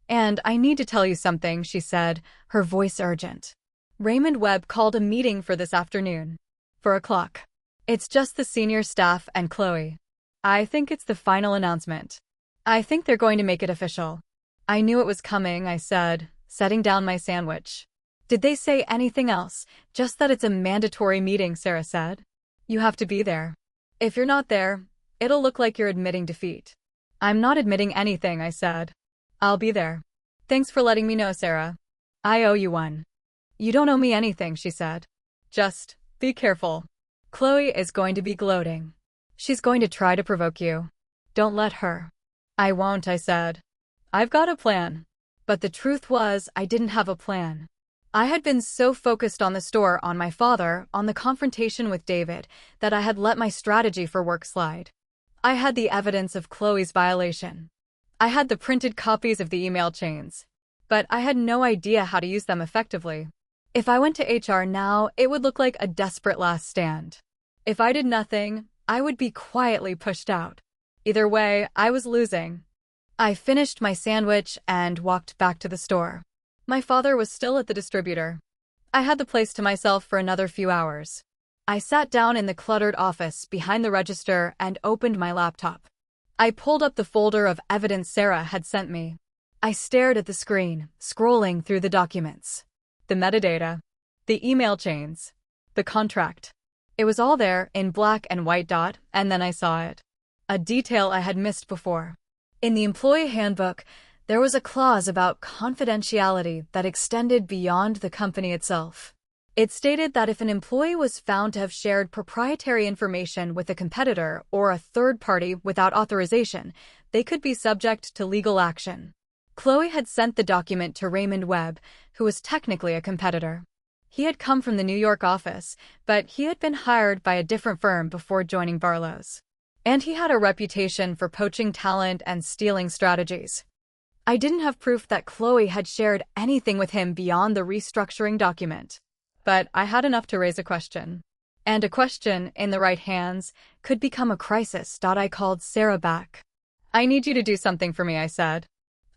"And I need to tell you something," she said, her voice urgent. "Raymond Webb called a meeting for this afternoon. 4:00. It's just the senior staff and Chloe. I think it's the final announcement. I think they're going to make it official." "I knew it was coming," I said, setting down my sandwich. "Did they say anything else?" "Just that it's a mandatory meeting," Sarah said. "You have to be there." If you're not there, it'll look like you're admitting defeat. I'm not admitting anything, I said. I'll be there. Thanks for letting me know, Sarah. I owe you one. You don't owe me anything, she said. Just be careful. Chloe is going to be gloating. She's going to try to provoke you. Don't let her. I won't, I said. I've got a plan. But the truth was, I didn't have a plan. I had been so focused on the store, on my father, on the confrontation with David, that I had let my strategy for work slide. I had the evidence of Chloe's violation. I had the printed copies of the email chains. But I had no idea how to use them effectively. If I went to HR now, it would look like a desperate last stand. If I did nothing, I would be quietly pushed out. Either way, I was losing. I finished my sandwich and walked back to the store. My father was still at the distributor. I had the place to myself for another few hours. I sat down in the cluttered office behind the register and opened my laptop. I pulled up the folder of evidence Sarah had sent me. I stared at the screen, scrolling through the documents. The metadata, the email chains, the contract. It was all there in black and white dot, and then I saw it. A detail I had missed before. In the employee handbook, there was a clause about confidentiality that extended beyond the company itself. It stated that if an employee was found to have shared proprietary information with a competitor or a third party without authorization, they could be subject to legal action. Chloe had sent the document to Raymond Webb, who was technically a competitor. He had come from the New York office, but he had been hired by a different firm before joining Barlow's. And he had a reputation for poaching talent and stealing strategies. I didn't have proof that Chloe had shared anything with him beyond the restructuring document. But I had enough to raise a question. And a question, in the right hands, could become a crisis. I called Sarah back. I need you to do something for me, I said.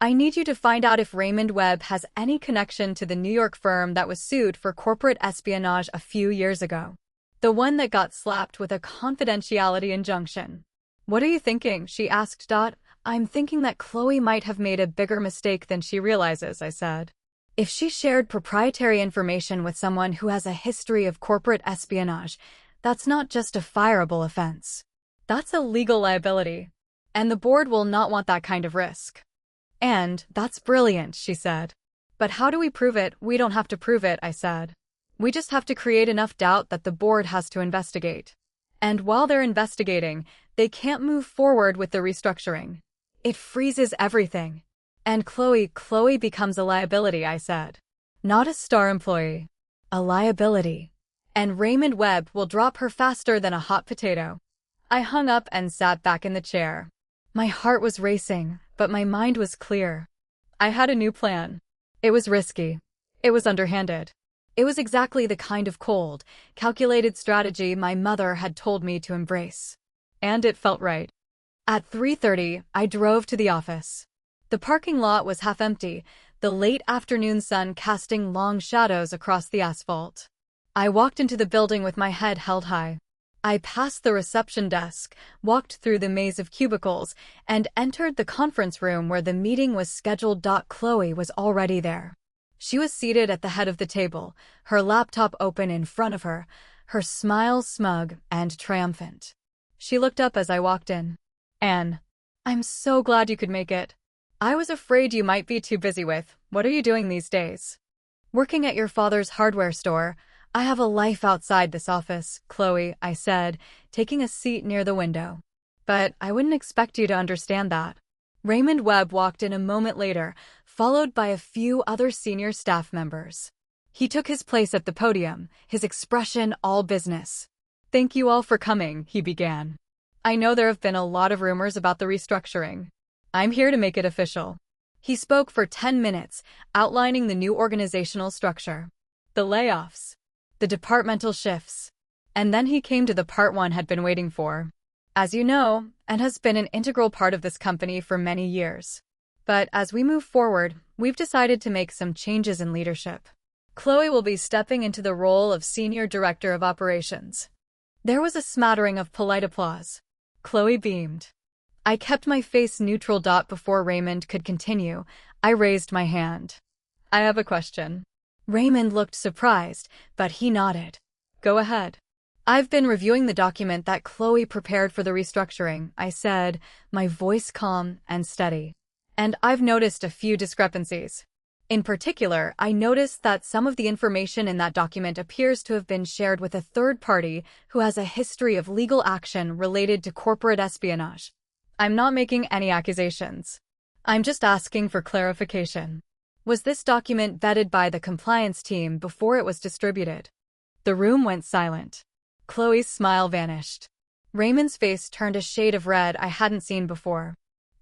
I need you to find out if Raymond Webb has any connection to the New York firm that was sued for corporate espionage a few years ago. The one that got slapped with a confidentiality injunction. What are you thinking? She asked. I'm thinking that Chloe might have made a bigger mistake than she realizes, I said. If she shared proprietary information with someone who has a history of corporate espionage, that's not just a fireable offense. That's a legal liability. And the board will not want that kind of risk. And that's brilliant, she said. But how do we prove it? We don't have to prove it, I said. We just have to create enough doubt that the board has to investigate. And while they're investigating, they can't move forward with the restructuring. It freezes everything. And Chloe becomes a liability, I said. Not a star employee. A liability. And Raymond Webb will drop her faster than a hot potato. I hung up and sat back in the chair. My heart was racing, but my mind was clear. I had a new plan. It was risky. It was underhanded. It was exactly the kind of cold, calculated strategy my mother had told me to embrace. And it felt right. At 3:30, I drove to the office. The parking lot was half empty, the late afternoon sun casting long shadows across the asphalt. I walked into the building with my head held high. I passed the reception desk, walked through the maze of cubicles, and entered the conference room where the meeting was scheduled. Chloe was already there. She was seated at the head of the table, her laptop open in front of her, her smile smug and triumphant. She looked up as I walked in. Anne, I'm so glad you could make it. I was afraid you might be too busy with, what are you doing these days? Working at your father's hardware store. I have a life outside this office, Chloe, I said, taking a seat near the window. But I wouldn't expect you to understand that. Raymond Webb walked in a moment later, followed by a few other senior staff members. He took his place at the podium, his expression all business. Thank you all for coming, he began. I know there have been a lot of rumors about the restructuring. I'm here to make it official. He spoke for 10 minutes, outlining the new organizational structure, the layoffs, the departmental shifts, and then he came to the part one had been waiting for. As you know, and has been an integral part of this company for many years. But as we move forward, we've decided to make some changes in leadership. Chloe will be stepping into the role of Senior Director of Operations. There was a smattering of polite applause. Chloe beamed. I kept my face neutral. Before Raymond could continue, I raised my hand. I have a question. Raymond looked surprised, but he nodded. Go ahead. I've been reviewing the document that Chloe prepared for the restructuring, I said, my voice calm and steady. And I've noticed a few discrepancies. In particular, I noticed that some of the information in that document appears to have been shared with a third party who has a history of legal action related to corporate espionage. I'm not making any accusations. I'm just asking for clarification. Was this document vetted by the compliance team before it was distributed? The room went silent. Chloe's smile vanished. Raymond's face turned a shade of red I hadn't seen before.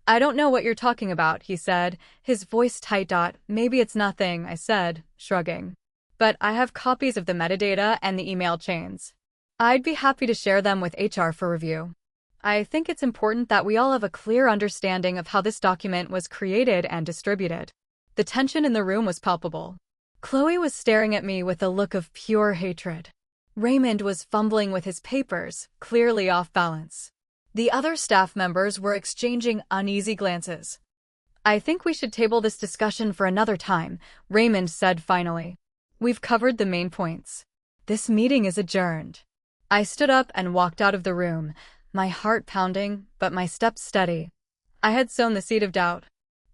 I don't know what you're talking about, he said, his voice tight. Maybe it's nothing, I said, shrugging. But I have copies of the metadata and the email chains. I'd be happy to share them with HR for review. I think it's important that we all have a clear understanding of how this document was created and distributed. The tension in the room was palpable. Chloe was staring at me with a look of pure hatred. Raymond was fumbling with his papers, clearly off balance. The other staff members were exchanging uneasy glances. I think we should table this discussion for another time, Raymond said finally. We've covered the main points. This meeting is adjourned. I stood up and walked out of the room, my heart pounding, but my steps steady. I had sown the seed of doubt.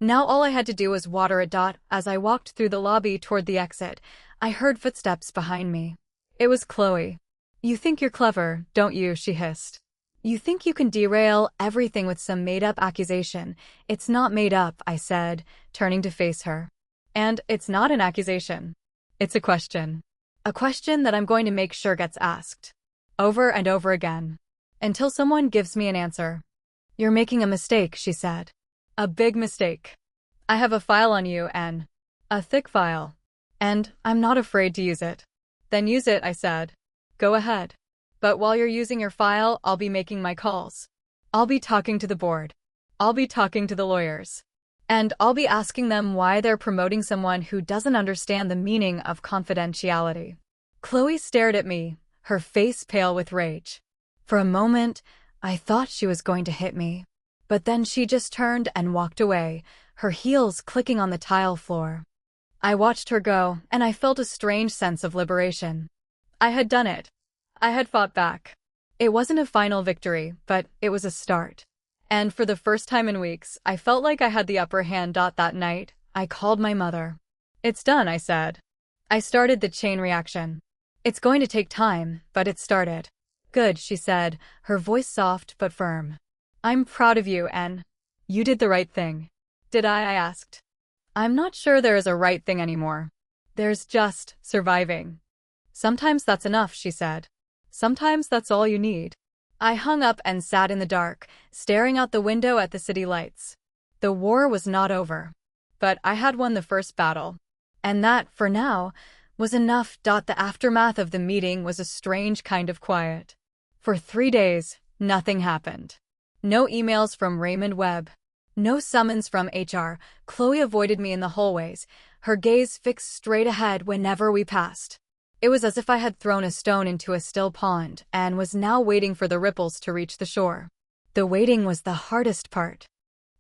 Now all I had to do was water it. As I walked through the lobby toward the exit, I heard footsteps behind me. It was Chloe. You think you're clever, don't you? She hissed. You think you can derail everything with some made-up accusation. It's not made up, I said, turning to face her. And it's not an accusation. It's a question. A question that I'm going to make sure gets asked. Over and over again. Until someone gives me an answer. You're making a mistake, she said. A big mistake. I have a file on you, Anne. A thick file. And I'm not afraid to use it. Then use it, I said. Go ahead. But while you're using your file, I'll be making my calls. I'll be talking to the board. I'll be talking to the lawyers. And I'll be asking them why they're promoting someone who doesn't understand the meaning of confidentiality. Chloe stared at me, her face pale with rage. For a moment, I thought she was going to hit me. But then she just turned and walked away, her heels clicking on the tile floor. I watched her go, and I felt a strange sense of liberation. I had done it. I had fought back. It wasn't a final victory, but it was a start. And for the first time in weeks, I felt like I had the upper hand. That night, I called my mother. It's done, I said. I started the chain reaction. It's going to take time, but it started. Good, she said, her voice soft but firm. I'm proud of you, Anne. You did the right thing. Did I asked. I'm not sure there is a right thing anymore. There's just surviving. Sometimes that's enough, she said. Sometimes that's all you need. I hung up and sat in the dark, staring out the window at the city lights. The war was not over. But I had won the first battle. And that, for now, was enough. The aftermath of the meeting was a strange kind of quiet. For 3 days, nothing happened. No emails from Raymond Webb. No summons from HR. Chloe avoided me in the hallways, her gaze fixed straight ahead whenever we passed. It was as if I had thrown a stone into a still pond and was now waiting for the ripples to reach the shore. The waiting was the hardest part.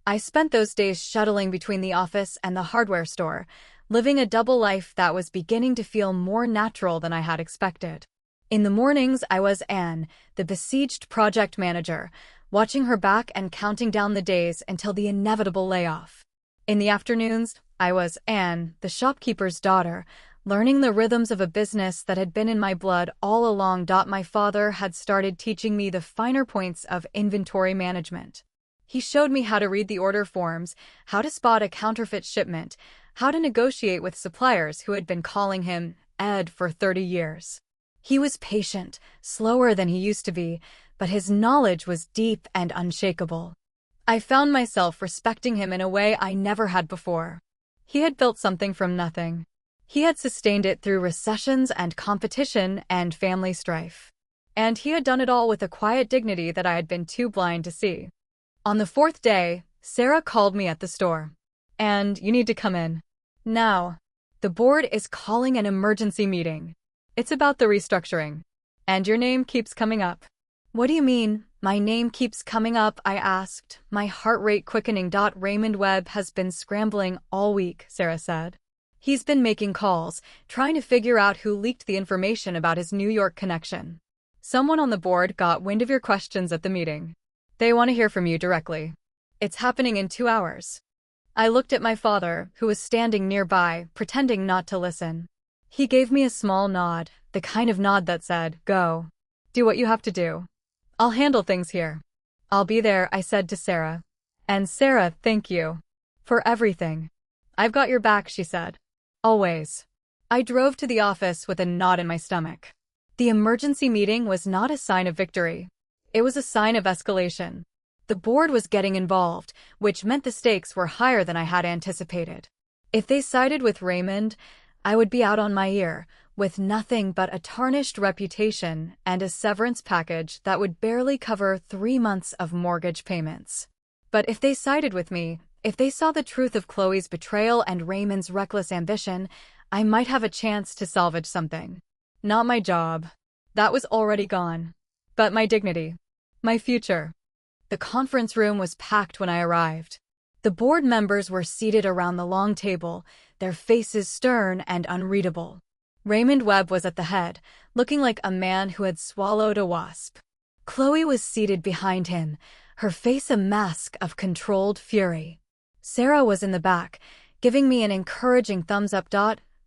I spent those days shuttling between the office and the hardware store, living a double life that was beginning to feel more natural than I had expected. In the mornings, I was Anne, the besieged project manager, watching her back and counting down the days until the inevitable layoff. In the afternoons, I was Anne, the shopkeeper's daughter, learning the rhythms of a business that had been in my blood all along. My father had started teaching me the finer points of inventory management. He showed me how to read the order forms, how to spot a counterfeit shipment, how to negotiate with suppliers who had been calling him Ed for 30 years. He was patient, slower than he used to be, but his knowledge was deep and unshakable. I found myself respecting him in a way I never had before. He had built something from nothing. He had sustained it through recessions and competition and family strife. And he had done it all with a quiet dignity that I had been too blind to see. On the 4th day, Sarah called me at the store. And you need to come in. Now. The board is calling an emergency meeting. It's about the restructuring. And your name keeps coming up. What do you mean, my name keeps coming up? I asked, my heart rate quickening. Raymond Webb has been scrambling all week, Sarah said. He's been making calls, trying to figure out who leaked the information about his New York connection. Someone on the board got wind of your questions at the meeting. They want to hear from you directly. It's happening in 2 hours. I looked at my father, who was standing nearby, pretending not to listen. He gave me a small nod, the kind of nod that said, "Go. Do what you have to do. I'll handle things here." "I'll be there," I said to Sarah. "And Sarah, thank you. For everything." "I've got your back," she said. "Always." I drove to the office with a knot in my stomach. The emergency meeting was not a sign of victory. It was a sign of escalation. The board was getting involved, which meant the stakes were higher than I had anticipated. If they sided with Raymond, I would be out on my ear, with nothing but a tarnished reputation and a severance package that would barely cover 3 months of mortgage payments. But if they sided with me, if they saw the truth of Chloe's betrayal and Raymond's reckless ambition, I might have a chance to salvage something. Not my job. That was already gone. But my dignity. My future. The conference room was packed when I arrived. The board members were seated around the long table, their faces stern and unreadable. Raymond Webb was at the head, looking like a man who had swallowed a wasp. Chloe was seated behind him, her face a mask of controlled fury. Sarah was in the back, giving me an encouraging thumbs-up.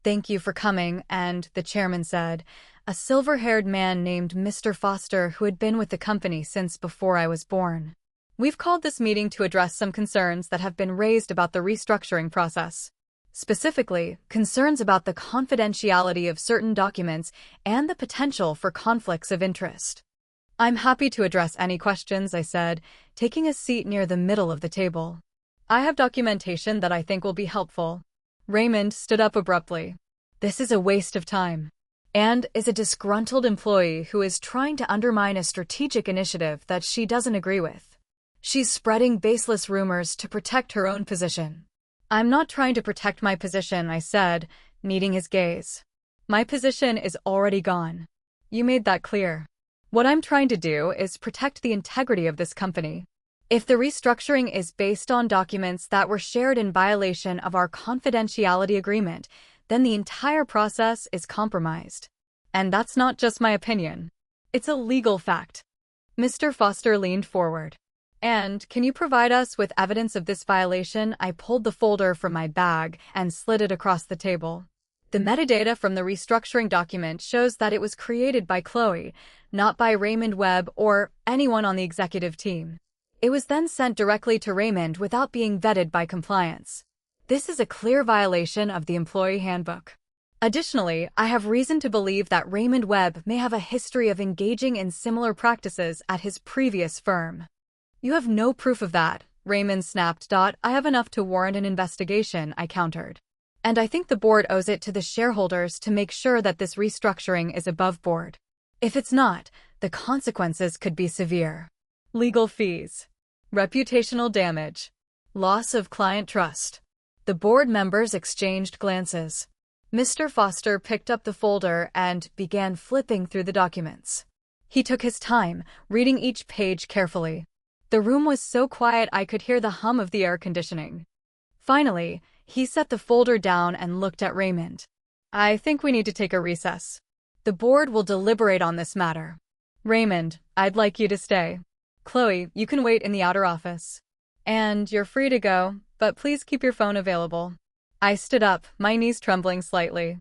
"Thank you for coming," and, the chairman said, a silver-haired man named Mr. Foster who had been with the company since before I was born. "We've called this meeting to address some concerns that have been raised about the restructuring process. Specifically, concerns about the confidentiality of certain documents and the potential for conflicts of interest." "I'm happy to address any questions," I said, taking a seat near the middle of the table. "I have documentation that I think will be helpful." Raymond stood up abruptly. "This is a waste of time. And is a disgruntled employee who is trying to undermine a strategic initiative that she doesn't agree with. She's spreading baseless rumors to protect her own position." "I'm not trying to protect my position," I said, meeting his gaze. "My position is already gone. You made that clear. What I'm trying to do is protect the integrity of this company. If the restructuring is based on documents that were shared in violation of our confidentiality agreement, then the entire process is compromised. And that's not just my opinion. It's a legal fact." Mr. Foster leaned forward. "And can you provide us with evidence of this violation?" I pulled the folder from my bag and slid it across the table. The metadata from the restructuring document shows that it was created by Chloe, not by Raymond Webb or anyone on the executive team. It was then sent directly to Raymond without being vetted by compliance. This is a clear violation of the employee handbook. Additionally, I have reason to believe that Raymond Webb may have a history of engaging in similar practices at his previous firm. "You have no proof of that," Raymond snapped. "I have enough to warrant an investigation," I countered. "And I think the board owes it to the shareholders to make sure that this restructuring is above board. If it's not, the consequences could be severe. Legal fees, reputational damage, loss of client trust." The board members exchanged glances. Mr. Foster picked up the folder and began flipping through the documents. He took his time, reading each page carefully. The room was so quiet I could hear the hum of the air conditioning. Finally, he set the folder down and looked at Raymond. "I think we need to take a recess. The board will deliberate on this matter. Raymond, I'd like you to stay. Chloe, you can wait in the outer office. And you're free to go, but please keep your phone available." I stood up, my knees trembling slightly.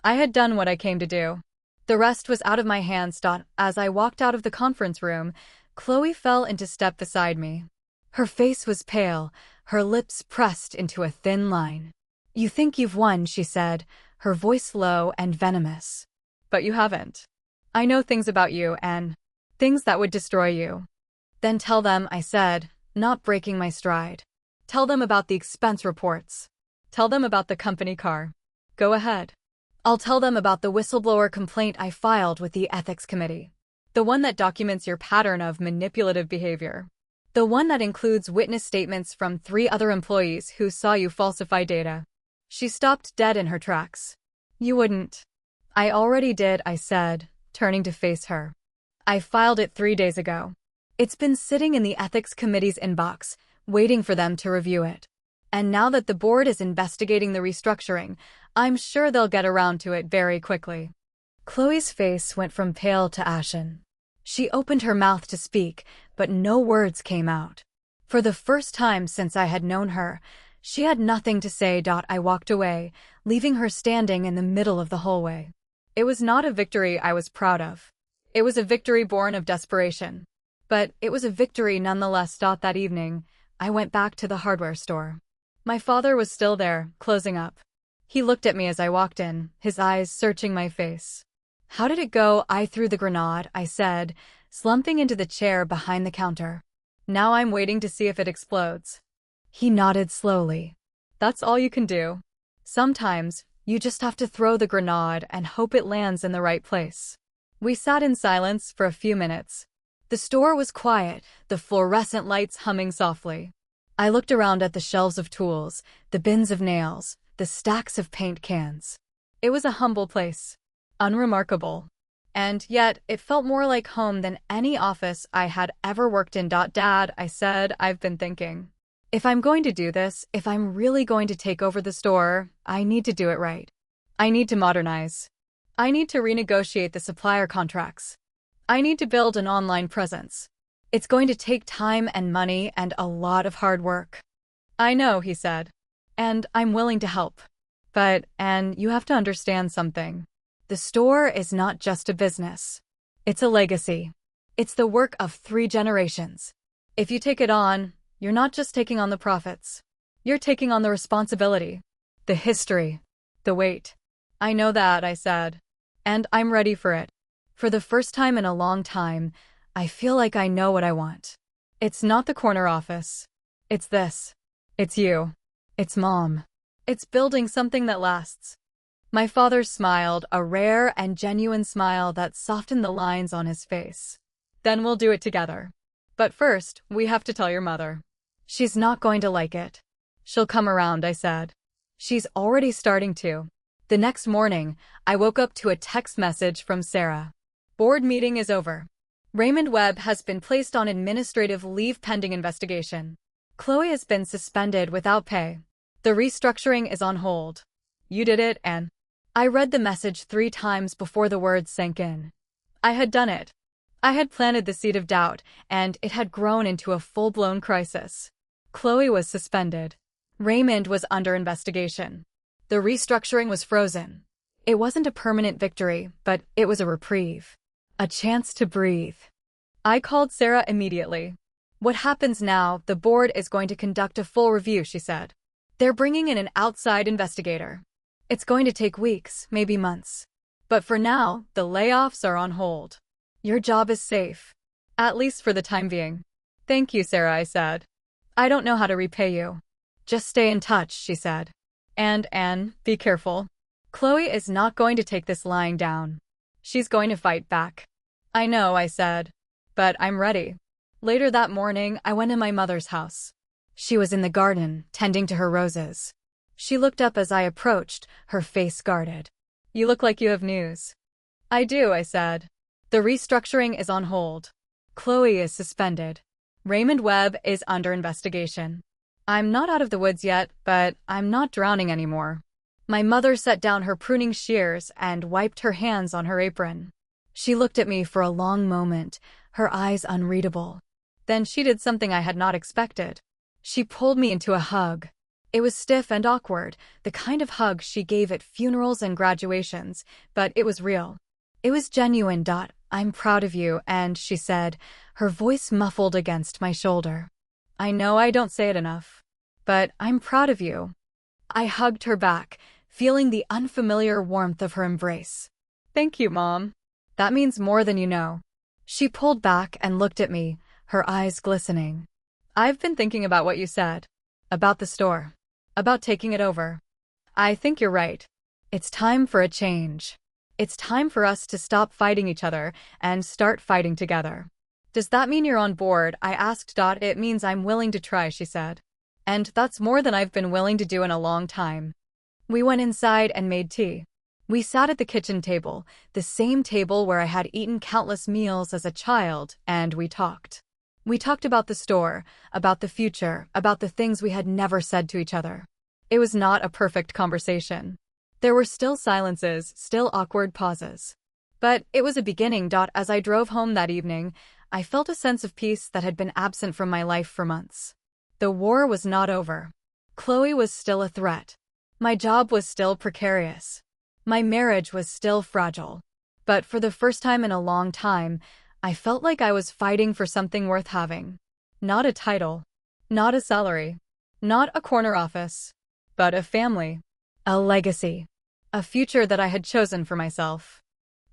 I had done what I came to do. The rest was out of my hands. As I walked out of the conference room, Chloe fell into step beside me. Her face was pale, her lips pressed into a thin line. "You think you've won," she said, her voice low and venomous. "But you haven't. I know things about you and things that would destroy you." "Then tell them," I said, not breaking my stride. "Tell them about the expense reports. Tell them about the company car. Go ahead. I'll tell them about the whistleblower complaint I filed with the ethics committee. The one that documents your pattern of manipulative behavior. The one that includes witness statements from 3 other employees who saw you falsify data." She stopped dead in her tracks. "You wouldn't." "I already did," I said, turning to face her. "I filed it 3 days ago. It's been sitting in the ethics committee's inbox, waiting for them to review it. And now that the board is investigating the restructuring, I'm sure they'll get around to it very quickly." Chloe's face went from pale to ashen. She opened her mouth to speak, but no words came out. For the first time since I had known her, she had nothing to say. I walked away, leaving her standing in the middle of the hallway. It was not a victory I was proud of. It was a victory born of desperation. But it was a victory nonetheless. That evening, I went back to the hardware store. My father was still there, closing up. He looked at me as I walked in, his eyes searching my face. "How did it go?" "I threw the grenade," I said, slumping into the chair behind the counter. "Now I'm waiting to see if it explodes." He nodded slowly. "That's all you can do. Sometimes, you just have to throw the grenade and hope it lands in the right place." We sat in silence for a few minutes. The store was quiet, the fluorescent lights humming softly. I looked around at the shelves of tools, the bins of nails, the stacks of paint cans. It was a humble place. Unremarkable. And yet, it felt more like home than any office I had ever worked in. "Dad," I said, "I've been thinking. If I'm going to do this, if I'm really going to take over the store, I need to do it right. I need to modernize. I need to renegotiate the supplier contracts. I need to build an online presence. It's going to take time and money and a lot of hard work." "I know," he said. "And I'm willing to help. But you have to understand something. The store is not just a business. It's a legacy. It's the work of 3 generations. If you take it on, you're not just taking on the profits. You're taking on the responsibility, the history, the weight." "I know that," I said. "And I'm ready for it. For the first time in a long time, I feel like I know what I want. It's not the corner office. It's this. It's you. It's Mom. It's building something that lasts." My father smiled, a rare and genuine smile that softened the lines on his face. "Then we'll do it together. But first, we have to tell your mother." "She's not going to like it." "She'll come around," I said. "She's already starting to." The next morning, I woke up to a text message from Sarah. "Board meeting is over. Raymond Webb has been placed on administrative leave pending investigation. Chloe has been suspended without pay. The restructuring is on hold. You did it, Anne." I read the message 3 times before the words sank in. I had done it. I had planted the seed of doubt, and it had grown into a full-blown crisis. Chloe was suspended. Raymond was under investigation. The restructuring was frozen. It wasn't a permanent victory, but it was a reprieve. A chance to breathe. I called Sarah immediately. "What happens now? The board is going to conduct a full review," she said. "They're bringing in an outside investigator. It's going to take weeks, maybe months. But for now, the layoffs are on hold. Your job is safe. At least for the time being." "Thank you, Sarah," I said. "I don't know how to repay you." "Just stay in touch," she said. "And Anne, be careful. Chloe is not going to take this lying down. She's going to fight back." "I know," I said. "But I'm ready." Later that morning, I went to my mother's house. She was in the garden, tending to her roses. She looked up as I approached, her face guarded. "You look like you have news." "I do," I said. "The restructuring is on hold. Chloe is suspended. Raymond Webb is under investigation. I'm not out of the woods yet, but I'm not drowning anymore." My mother set down her pruning shears and wiped her hands on her apron. She looked at me for a long moment, her eyes unreadable. Then she did something I had not expected. She pulled me into a hug. It was stiff and awkward, the kind of hug she gave at funerals and graduations, but it was real. It was genuine. "I'm proud of you," and she said, her voice muffled against my shoulder. "I know I don't say it enough, but I'm proud of you." I hugged her back, feeling the unfamiliar warmth of her embrace. "Thank you, Mom. That means more than you know." She pulled back and looked at me, her eyes glistening. "I've been thinking about what you said. About the store. About taking it over. I think you're right. It's time for a change. It's time for us to stop fighting each other and start fighting together." "Does that mean you're on board?" I asked. "It means I'm willing to try," she said. "And that's more than I've been willing to do in a long time." We went inside and made tea. We sat at the kitchen table, the same table where I had eaten countless meals as a child, and we talked. We talked about the store, about the future, about the things we had never said to each other. It was not a perfect conversation. There were still silences, still awkward pauses. But it was a beginning. As I drove home that evening, I felt a sense of peace that had been absent from my life for months. The war was not over. Chloe was still a threat. My job was still precarious. My marriage was still fragile. But for the first time in a long time, I felt like I was fighting for something worth having. Not a title. Not a salary. Not a corner office. But a family. A legacy. A future that I had chosen for myself.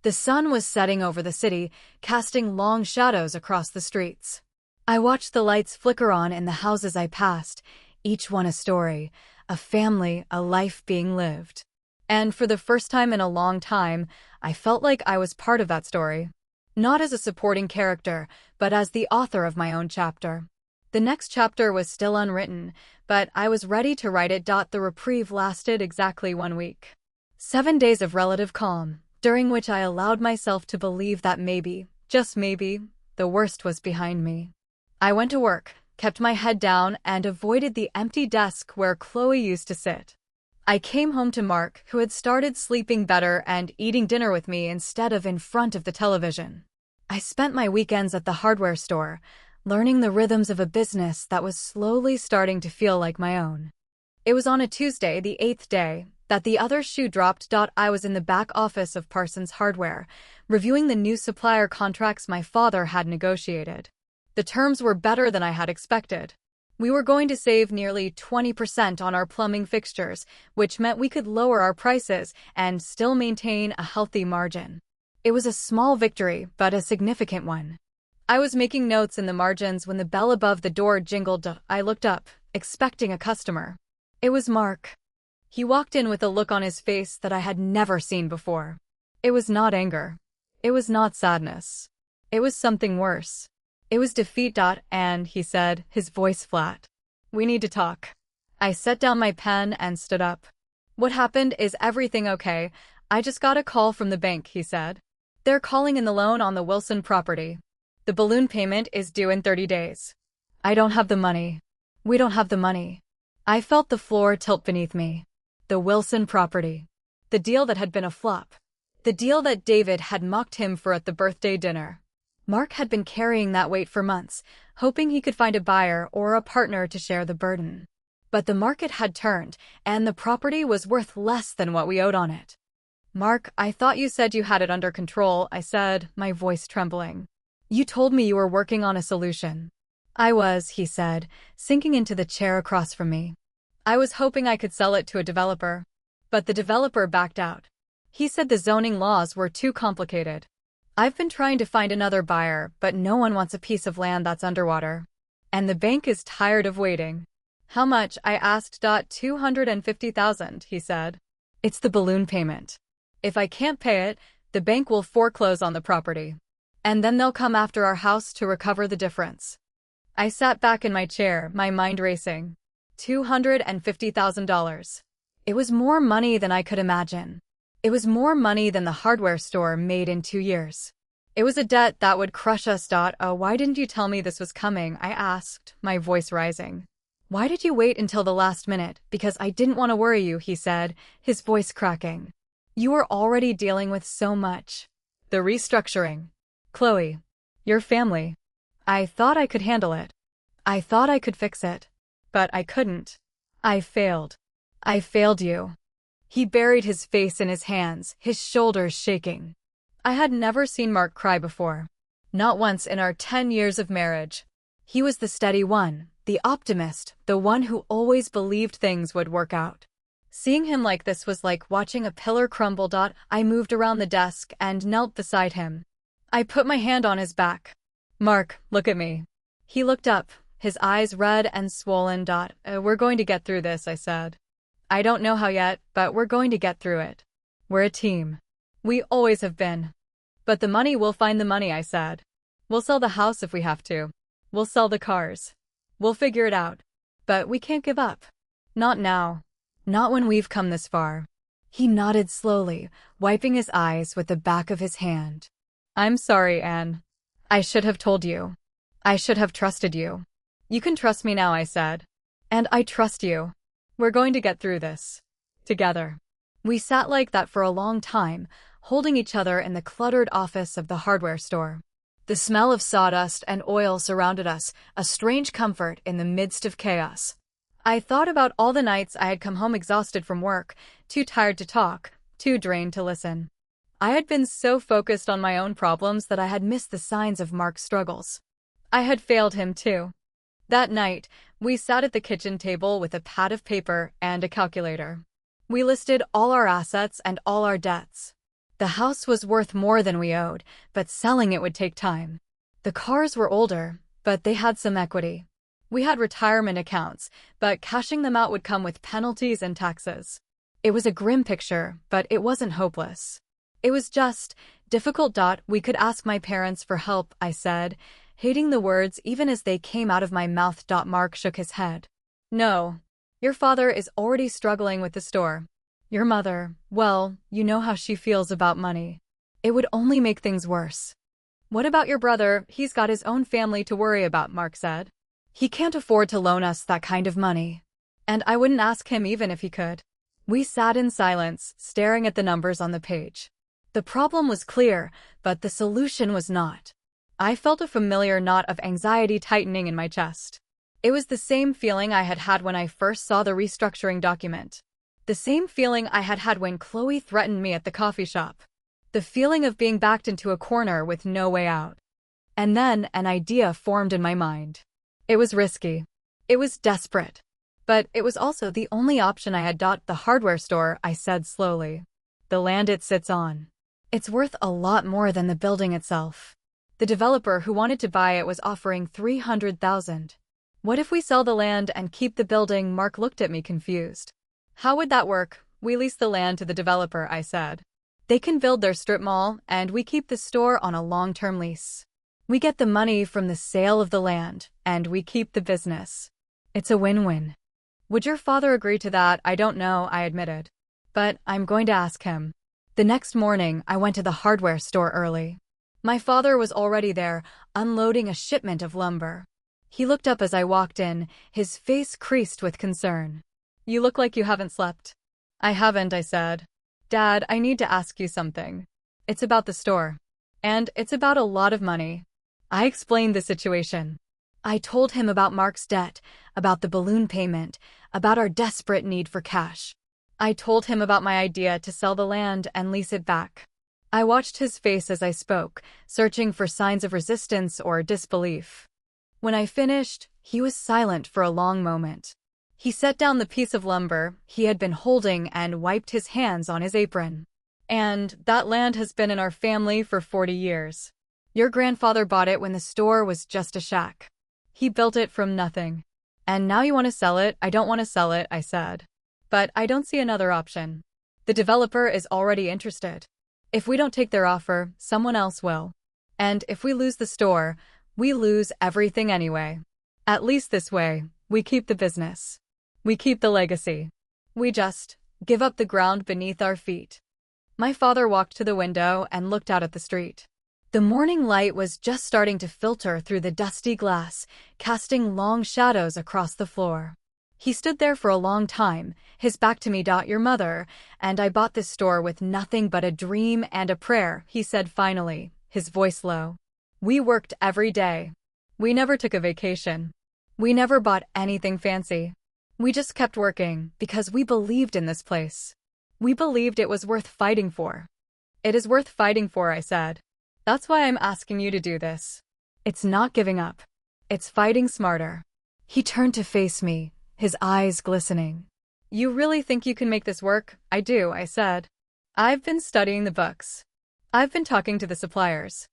The sun was setting over the city, casting long shadows across the streets. I watched the lights flicker on in the houses I passed, each one a story, a family, a life being lived. And for the first time in a long time, I felt like I was part of that story. Not as a supporting character, but as the author of my own chapter. The next chapter was still unwritten, but I was ready to write it. The reprieve lasted exactly 1 week. 7 days of relative calm, during which I allowed myself to believe that maybe, just maybe, the worst was behind me. I went to work, kept my head down, and avoided the empty desk where Chloe used to sit. I came home to Mark, who had started sleeping better and eating dinner with me instead of in front of the television. I spent my weekends at the hardware store, learning the rhythms of a business that was slowly starting to feel like my own. It was on a Tuesday, the 8th day, that the other shoe dropped. I was in the back office of Parsons Hardware, reviewing the new supplier contracts my father had negotiated. The terms were better than I had expected. We were going to save nearly 20% on our plumbing fixtures, which meant we could lower our prices and still maintain a healthy margin. It was a small victory, but a significant one. I was making notes in the margins when the bell above the door jingled. I looked up, expecting a customer. It was Mark. He walked in with a look on his face that I had never seen before. It was not anger. It was not sadness. It was something worse. It was defeat. And he said, his voice flat, "We need to talk." I set down my pen and stood up. "What happened? Is everything okay? I just got a call from the bank," he said. "They're calling in the loan on the Wilson property. The balloon payment is due in 30 days. I don't have the money. We don't have the money." I felt the floor tilt beneath me. The Wilson property. The deal that had been a flop. The deal that David had mocked him for at the birthday dinner. Mark had been carrying that weight for months, hoping he could find a buyer or a partner to share the burden. But the market had turned, and the property was worth less than what we owed on it. "Mark, I thought you said you had it under control," I said, my voice trembling. "You told me you were working on a solution." "I was," he said, sinking into the chair across from me. "I was hoping I could sell it to a developer." But the developer backed out. He said the zoning laws were too complicated. "I've been trying to find another buyer, but no one wants a piece of land that's underwater. And the bank is tired of waiting." "How much?" I asked. "$250,000, he said. "It's the balloon payment. If I can't pay it, the bank will foreclose on the property. And then they'll come after our house to recover the difference." I sat back in my chair, my mind racing. $250,000. It was more money than I could imagine. It was more money than the hardware store made in 2 years. It was a debt that would crush us. Why didn't you tell me this was coming?" I asked, my voice rising. "Why did you wait until the last minute?" "Because I didn't want to worry you," he said, his voice cracking. "You were already dealing with so much. The restructuring. Chloe. Your family. I thought I could handle it. I thought I could fix it. But I couldn't. I failed. I failed you." He buried his face in his hands, his shoulders shaking. I had never seen Mark cry before. Not once in our 10 years of marriage. He was the steady one, the optimist, the one who always believed things would work out. Seeing him like this was like watching a pillar crumble. I moved around the desk and knelt beside him. I put my hand on his back. "Mark, look at me." He looked up, his eyes red and swollen. "We're going to get through this," I said. "I don't know how yet, but we're going to get through it. We're a team. We always have been." "But the money, we'll find the money," I said. "We'll sell the house if we have to. We'll sell the cars. We'll figure it out. But we can't give up. Not now. Not when we've come this far." He nodded slowly, wiping his eyes with the back of his hand. "I'm sorry, Anne. I should have told you. I should have trusted you." "You can trust me now," I said. "And I trust you. We're going to get through this. Together." We sat like that for a long time, holding each other in the cluttered office of the hardware store. The smell of sawdust and oil surrounded us, a strange comfort in the midst of chaos. I thought about all the nights I had come home exhausted from work, too tired to talk, too drained to listen. I had been so focused on my own problems that I had missed the signs of Mark's struggles. I had failed him too. That night, we sat at the kitchen table with a pad of paper and a calculator. We listed all our assets and all our debts. The house was worth more than we owed, but selling it would take time. The cars were older, but they had some equity. We had retirement accounts, but cashing them out would come with penalties and taxes. It was a grim picture, but it wasn't hopeless. It was just difficult. We could ask my parents for help, I said, hating the words even as they came out of my mouth. Mark shook his head. No. Your father is already struggling with the store. Your mother, well, you know how she feels about money. It would only make things worse. What about your brother? He's got his own family to worry about, Mark said. He can't afford to loan us that kind of money. And I wouldn't ask him even if he could. We sat in silence, staring at the numbers on the page. The problem was clear, but the solution was not. I felt a familiar knot of anxiety tightening in my chest. It was the same feeling I had had when I first saw the restructuring document. The same feeling I had had when Chloe threatened me at the coffee shop. The feeling of being backed into a corner with no way out. And then an idea formed in my mind. It was risky. It was desperate. But it was also the only option I had. The hardware store, I said slowly. The land it sits on. It's worth a lot more than the building itself. The developer who wanted to buy it was offering $300,000. What if we sell the land and keep the building? Mark looked at me confused. How would that work? We lease the land to the developer, I said. They can build their strip mall, and we keep the store on a long-term lease. We get the money from the sale of the land, and we keep the business. It's a win-win. Would your father agree to that? I don't know, I admitted. But I'm going to ask him. The next morning, I went to the hardware store early. My father was already there, unloading a shipment of lumber. He looked up as I walked in, his face creased with concern. You look like you haven't slept. I haven't, I said. Dad, I need to ask you something. It's about the store. And it's about a lot of money. I explained the situation. I told him about Mark's debt, about the balloon payment, about our desperate need for cash. I told him about my idea to sell the land and lease it back. I watched his face as I spoke, searching for signs of resistance or disbelief. When I finished, he was silent for a long moment. He set down the piece of lumber he had been holding and wiped his hands on his apron. And that land has been in our family for 40 years. Your grandfather bought it when the store was just a shack. He built it from nothing. And now you want to sell it? I don't want to sell it, I said. But I don't see another option. The developer is already interested. If we don't take their offer, someone else will. And if we lose the store, we lose everything anyway. At least this way, we keep the business. We keep the legacy. We just give up the ground beneath our feet. My father walked to the window and looked out at the street. The morning light was just starting to filter through the dusty glass, casting long shadows across the floor. He stood there for a long time, his back to me. Your mother, and I bought this store with nothing but a dream and a prayer, he said finally, his voice low. We worked every day. We never took a vacation. We never bought anything fancy. We just kept working because we believed in this place. We believed it was worth fighting for. It is worth fighting for, I said. That's why I'm asking you to do this. It's not giving up. It's fighting smarter. He turned to face me, his eyes glistening. You really think you can make this work? I do, I said. I've been studying the books. I've been talking to the suppliers.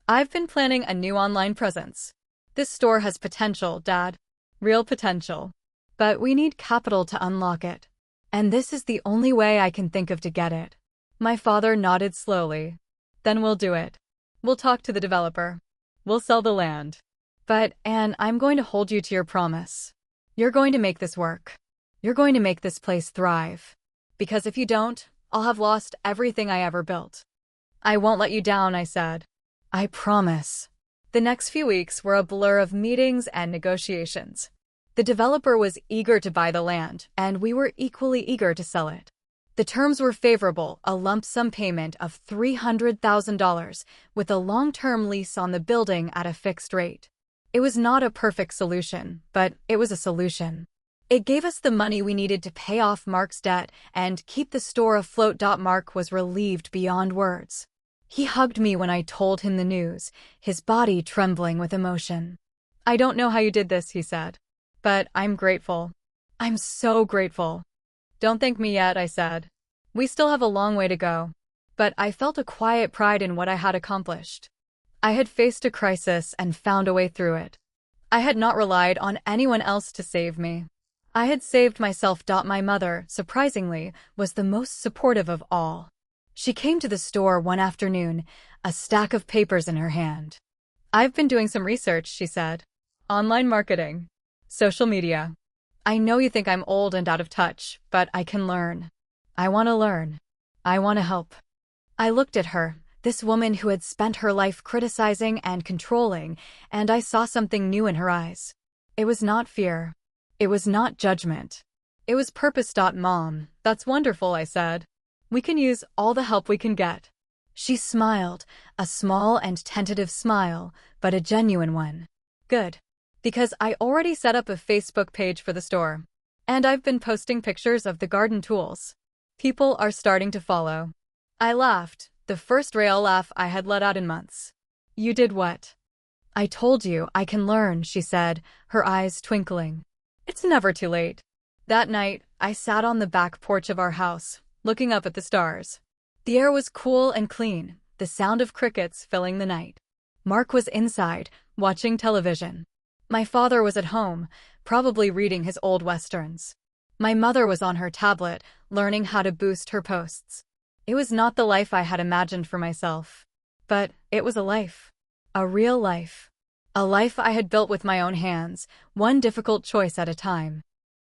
I've been planning a new online presence. This store has potential, Dad. Real potential. But we need capital to unlock it. And this is the only way I can think of to get it. My father nodded slowly. Then we'll do it. We'll talk to the developer. We'll sell the land. But, Anne, I'm going to hold you to your promise. You're going to make this work. You're going to make this place thrive. Because if you don't, I'll have lost everything I ever built. I won't let you down, I said. I promise. The next few weeks were a blur of meetings and negotiations. The developer was eager to buy the land, and we were equally eager to sell it. The terms were favorable, a lump sum payment of $300,000 with a long-term lease on the building at a fixed rate. It was not a perfect solution, but it was a solution. It gave us the money we needed to pay off Mark's debt and keep the store afloat. Mark was relieved beyond words. He hugged me when I told him the news, his body trembling with emotion. "I don't know how you did this," he said, "but I'm grateful. I'm so grateful." "Don't thank me yet," I said. "We still have a long way to go." But I felt a quiet pride in what I had accomplished. I had faced a crisis and found a way through it. I had not relied on anyone else to save me. I had saved myself. My mother, surprisingly, was the most supportive of all. She came to the store one afternoon, a stack of papers in her hand. "I've been doing some research," she said. "Online marketing. Social media. I know you think I'm old and out of touch, but I can learn. I want to learn. I want to help." I looked at her, this woman who had spent her life criticizing and controlling, and I saw something new in her eyes. It was not fear. It was not judgment. It was purpose. "Mom, that's wonderful," I said. "We can use all the help we can get." She smiled, a small and tentative smile, but a genuine one. "Good. Because I already set up a Facebook page for the store. And I've been posting pictures of the garden tools. People are starting to follow." I laughed, the first real laugh I had let out in months. "You did what?" "I told you I can learn," she said, her eyes twinkling. "It's never too late." That night, I sat on the back porch of our house, looking up at the stars. The air was cool and clean, the sound of crickets filling the night. Mark was inside, watching television. My father was at home, probably reading his old westerns. My mother was on her tablet, learning how to boost her posts. It was not the life I had imagined for myself. But it was a life. A real life. A life I had built with my own hands, one difficult choice at a time.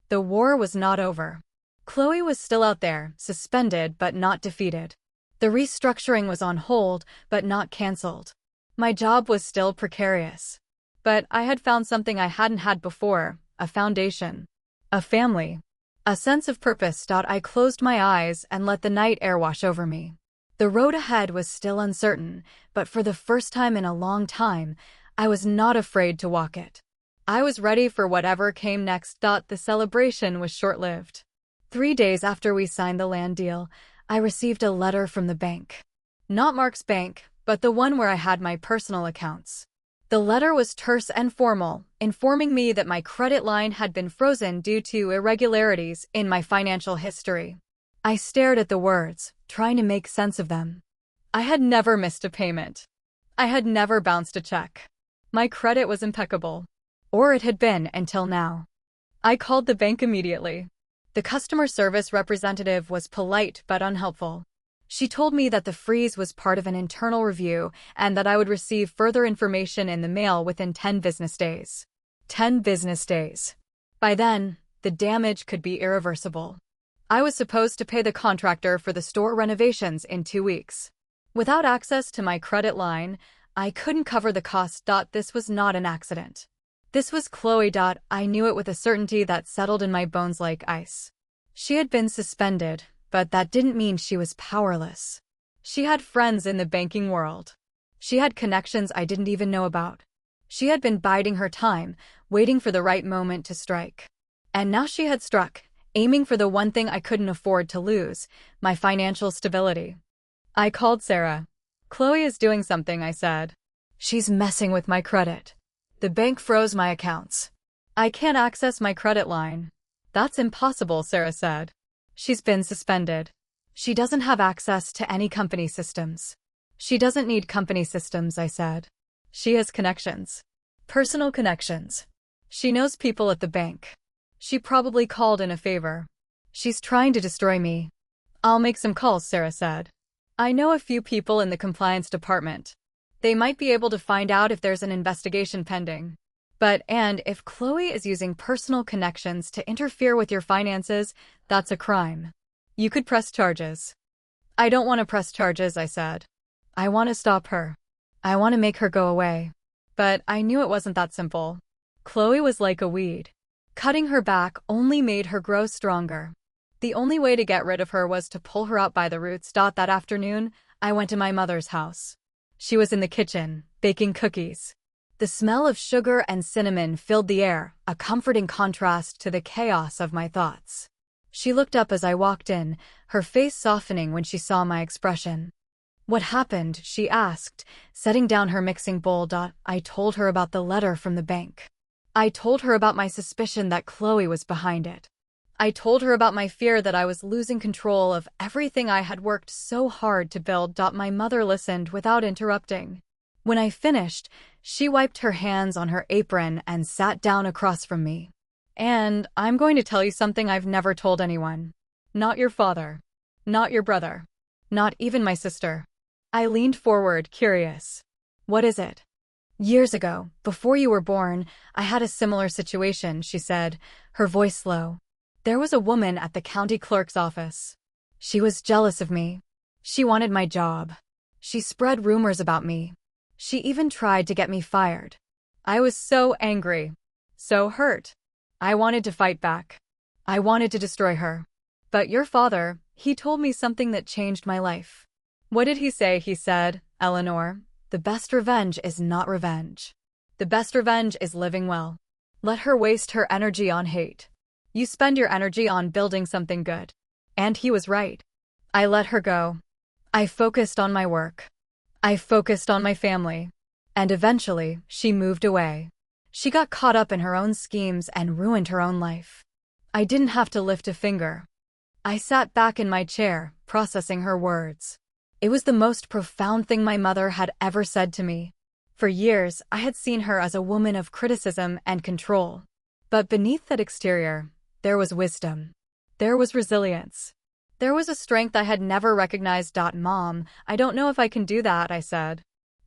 The war was not over. Chloe was still out there, suspended but not defeated. The restructuring was on hold, but not canceled. My job was still precarious. But I had found something I hadn't had before, a foundation. A family. A sense of purpose. I closed my eyes and let the night air wash over me. The road ahead was still uncertain, but for the first time in a long time, I was not afraid to walk it. I was ready for whatever came next. The celebration was short-lived. 3 days after we signed the land deal, I received a letter from the bank. Not Mark's bank, but the one where I had my personal accounts. The letter was terse and formal, informing me that my credit line had been frozen due to irregularities in my financial history. I stared at the words, trying to make sense of them. I had never missed a payment. I had never bounced a check. My credit was impeccable. Or it had been until now. I called the bank immediately. The customer service representative was polite but unhelpful. She told me that the freeze was part of an internal review and that I would receive further information in the mail within 10 business days. 10 business days. By then, the damage could be irreversible. I was supposed to pay the contractor for the store renovations in 2 weeks. Without access to my credit line, I couldn't cover the cost. This was not an accident. This was Chloe. I knew it with a certainty that settled in my bones like ice. She had been suspended, but that didn't mean she was powerless. She had friends in the banking world. She had connections I didn't even know about. She had been biding her time, waiting for the right moment to strike. And now she had struck, aiming for the one thing I couldn't afford to lose, my financial stability. I called Sarah. "Chloe is doing something," I said. "She's messing with my credit. The bank froze my accounts. I can't access my credit line." "That's impossible," Sarah said. "She's been suspended. She doesn't have access to any company systems." "She doesn't need company systems," I said. "She has connections. Personal connections. She knows people at the bank. She probably called in a favor. She's trying to destroy me." "I'll make some calls," Sarah said. "I know a few people in the compliance department. They might be able to find out if there's an investigation pending. And if Chloe is using personal connections to interfere with your finances, that's a crime. You could press charges." "I don't want to press charges," I said. "I want to stop her. I want to make her go away." But I knew it wasn't that simple. Chloe was like a weed. Cutting her back only made her grow stronger. The only way to get rid of her was to pull her out by the roots. That afternoon, I went to my mother's house. She was in the kitchen, baking cookies. The smell of sugar and cinnamon filled the air, a comforting contrast to the chaos of my thoughts. She looked up as I walked in, her face softening when she saw my expression. "What happened?" she asked, setting down her mixing bowl. I told her about the letter from the bank. I told her about my suspicion that Chloe was behind it. I told her about my fear that I was losing control of everything I had worked so hard to build. My mother listened without interrupting. When I finished, she wiped her hands on her apron and sat down across from me. "And I'm going to tell you something I've never told anyone. Not your father. Not your brother. Not even my sister." I leaned forward, curious. "What is it?" "Years ago, before you were born, I had a similar situation," she said, her voice low. "There was a woman at the county clerk's office. She was jealous of me. She wanted my job. She spread rumors about me. She even tried to get me fired. I was so angry. So hurt. I wanted to fight back. I wanted to destroy her. But your father, he told me something that changed my life." "What did he say?" "He said, Eleanor, the best revenge is not revenge. The best revenge is living well. Let her waste her energy on hate. You spend your energy on building something good." And he was right. I let her go. I focused on my work. I focused on my family. And eventually, she moved away. She got caught up in her own schemes and ruined her own life. I didn't have to lift a finger. I sat back in my chair, processing her words. It was the most profound thing my mother had ever said to me. For years, I had seen her as a woman of criticism and control. But beneath that exterior, there was wisdom. There was resilience. There was a strength I had never recognized. "Mom, I don't know if I can do that," I said.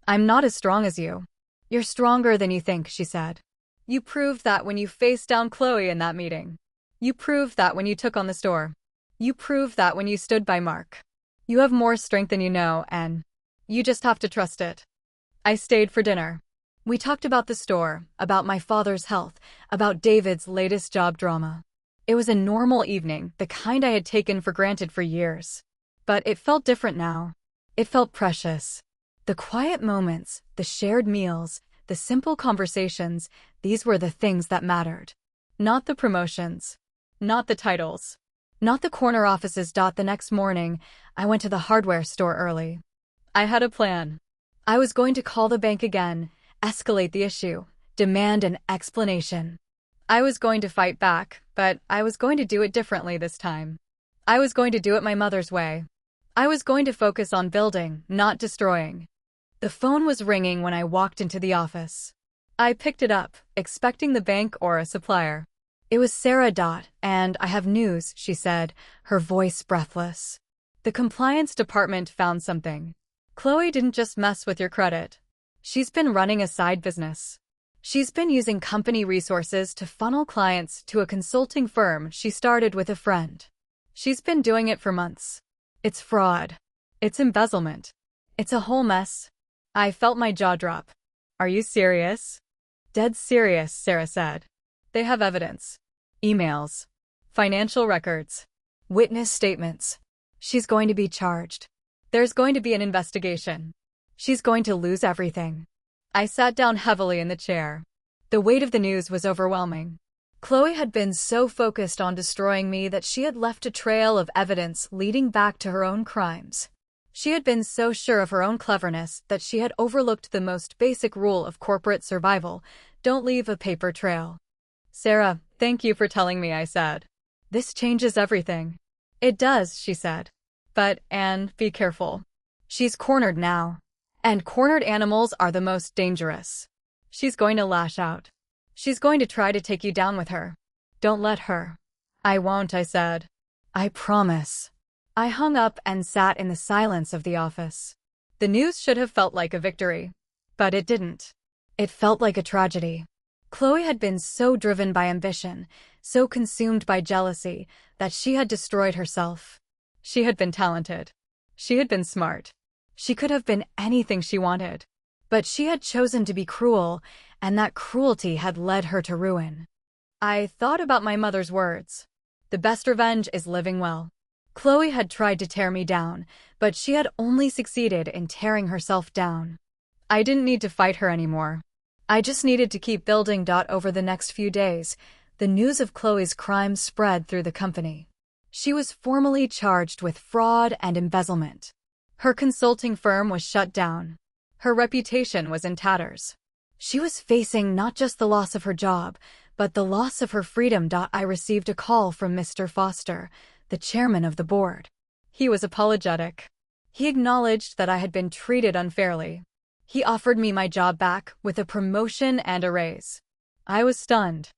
"I'm not as strong as you." "You're stronger than you think," she said. "You proved that when you faced down Chloe in that meeting. You proved that when you took on the store. You proved that when you stood by Mark. You have more strength than you know, and you just have to trust it." I stayed for dinner. We talked about the store, about my father's health, about David's latest job drama. It was a normal evening, the kind I had taken for granted for years. But it felt different now. It felt precious. The quiet moments, the shared meals, the simple conversations, these were the things that mattered. Not the promotions. Not the titles. Not the corner offices. The next morning, I went to the hardware store early. I had a plan. I was going to call the bank again, escalate the issue, demand an explanation. I was going to fight back, but I was going to do it differently this time. I was going to do it my mother's way. I was going to focus on building, not destroying. The phone was ringing when I walked into the office. I picked it up, expecting the bank or a supplier. It was Sarah. "And I have news," she said, her voice breathless. "The compliance department found something. Chloe didn't just mess with your credit. She's been running a side business. She's been using company resources to funnel clients to a consulting firm she started with a friend. She's been doing it for months. It's fraud. It's embezzlement. It's a whole mess." I felt my jaw drop. "Are you serious?" "Dead serious," Sarah said. "They have evidence. Emails. Financial records. Witness statements. She's going to be charged. There's going to be an investigation. She's going to lose everything." I sat down heavily in the chair. The weight of the news was overwhelming. Chloe had been so focused on destroying me that she had left a trail of evidence leading back to her own crimes. She had been so sure of her own cleverness that she had overlooked the most basic rule of corporate survival: don't leave a paper trail. "Sarah, thank you for telling me," I said. "This changes everything." "It does," she said. "But, Anne, be careful. She's cornered now. And cornered animals are the most dangerous. She's going to lash out. She's going to try to take you down with her. Don't let her." "I won't," I said. "I promise." I hung up and sat in the silence of the office. The news should have felt like a victory. But it didn't. It felt like a tragedy. Chloe had been so driven by ambition, so consumed by jealousy, that she had destroyed herself. She had been talented. She had been smart. She could have been anything she wanted. But she had chosen to be cruel, and that cruelty had led her to ruin. I thought about my mother's words. The best revenge is living well. Chloe had tried to tear me down, but she had only succeeded in tearing herself down. I didn't need to fight her anymore. I just needed to keep building. Over the next few days, the news of Chloe's crime spread through the company. She was formally charged with fraud and embezzlement. Her consulting firm was shut down. Her reputation was in tatters. She was facing not just the loss of her job, but the loss of her freedom. I received a call from Mr. Foster, the chairman of the board. He was apologetic. He acknowledged that I had been treated unfairly. He offered me my job back with a promotion and a raise. I was stunned.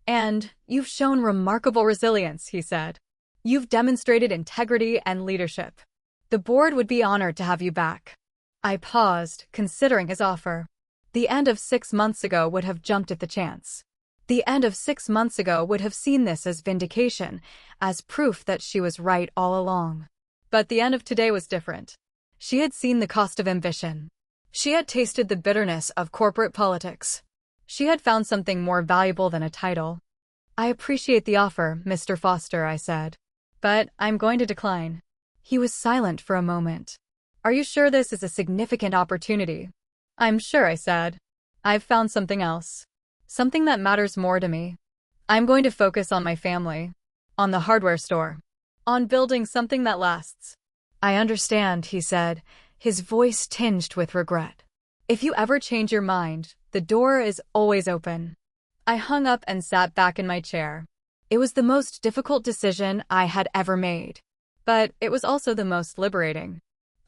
"And you've shown remarkable resilience," he said. "You've demonstrated integrity and leadership. The board would be honored to have you back." I paused, considering his offer. The end of 6 months ago would have jumped at the chance. The end of 6 months ago would have seen this as vindication, as proof that she was right all along. But the end of today was different. She had seen the cost of ambition. She had tasted the bitterness of corporate politics. She had found something more valuable than a title. "I appreciate the offer, Mr. Foster," I said, "but I'm going to decline." He was silent for a moment. "Are you sure this is a significant opportunity?" "I'm sure," I said. "I've found something else. Something that matters more to me. I'm going to focus on my family, on the hardware store, on building something that lasts." "I understand," he said, his voice tinged with regret. "If you ever change your mind, the door is always open." I hung up and sat back in my chair. It was the most difficult decision I had ever made. But it was also the most liberating.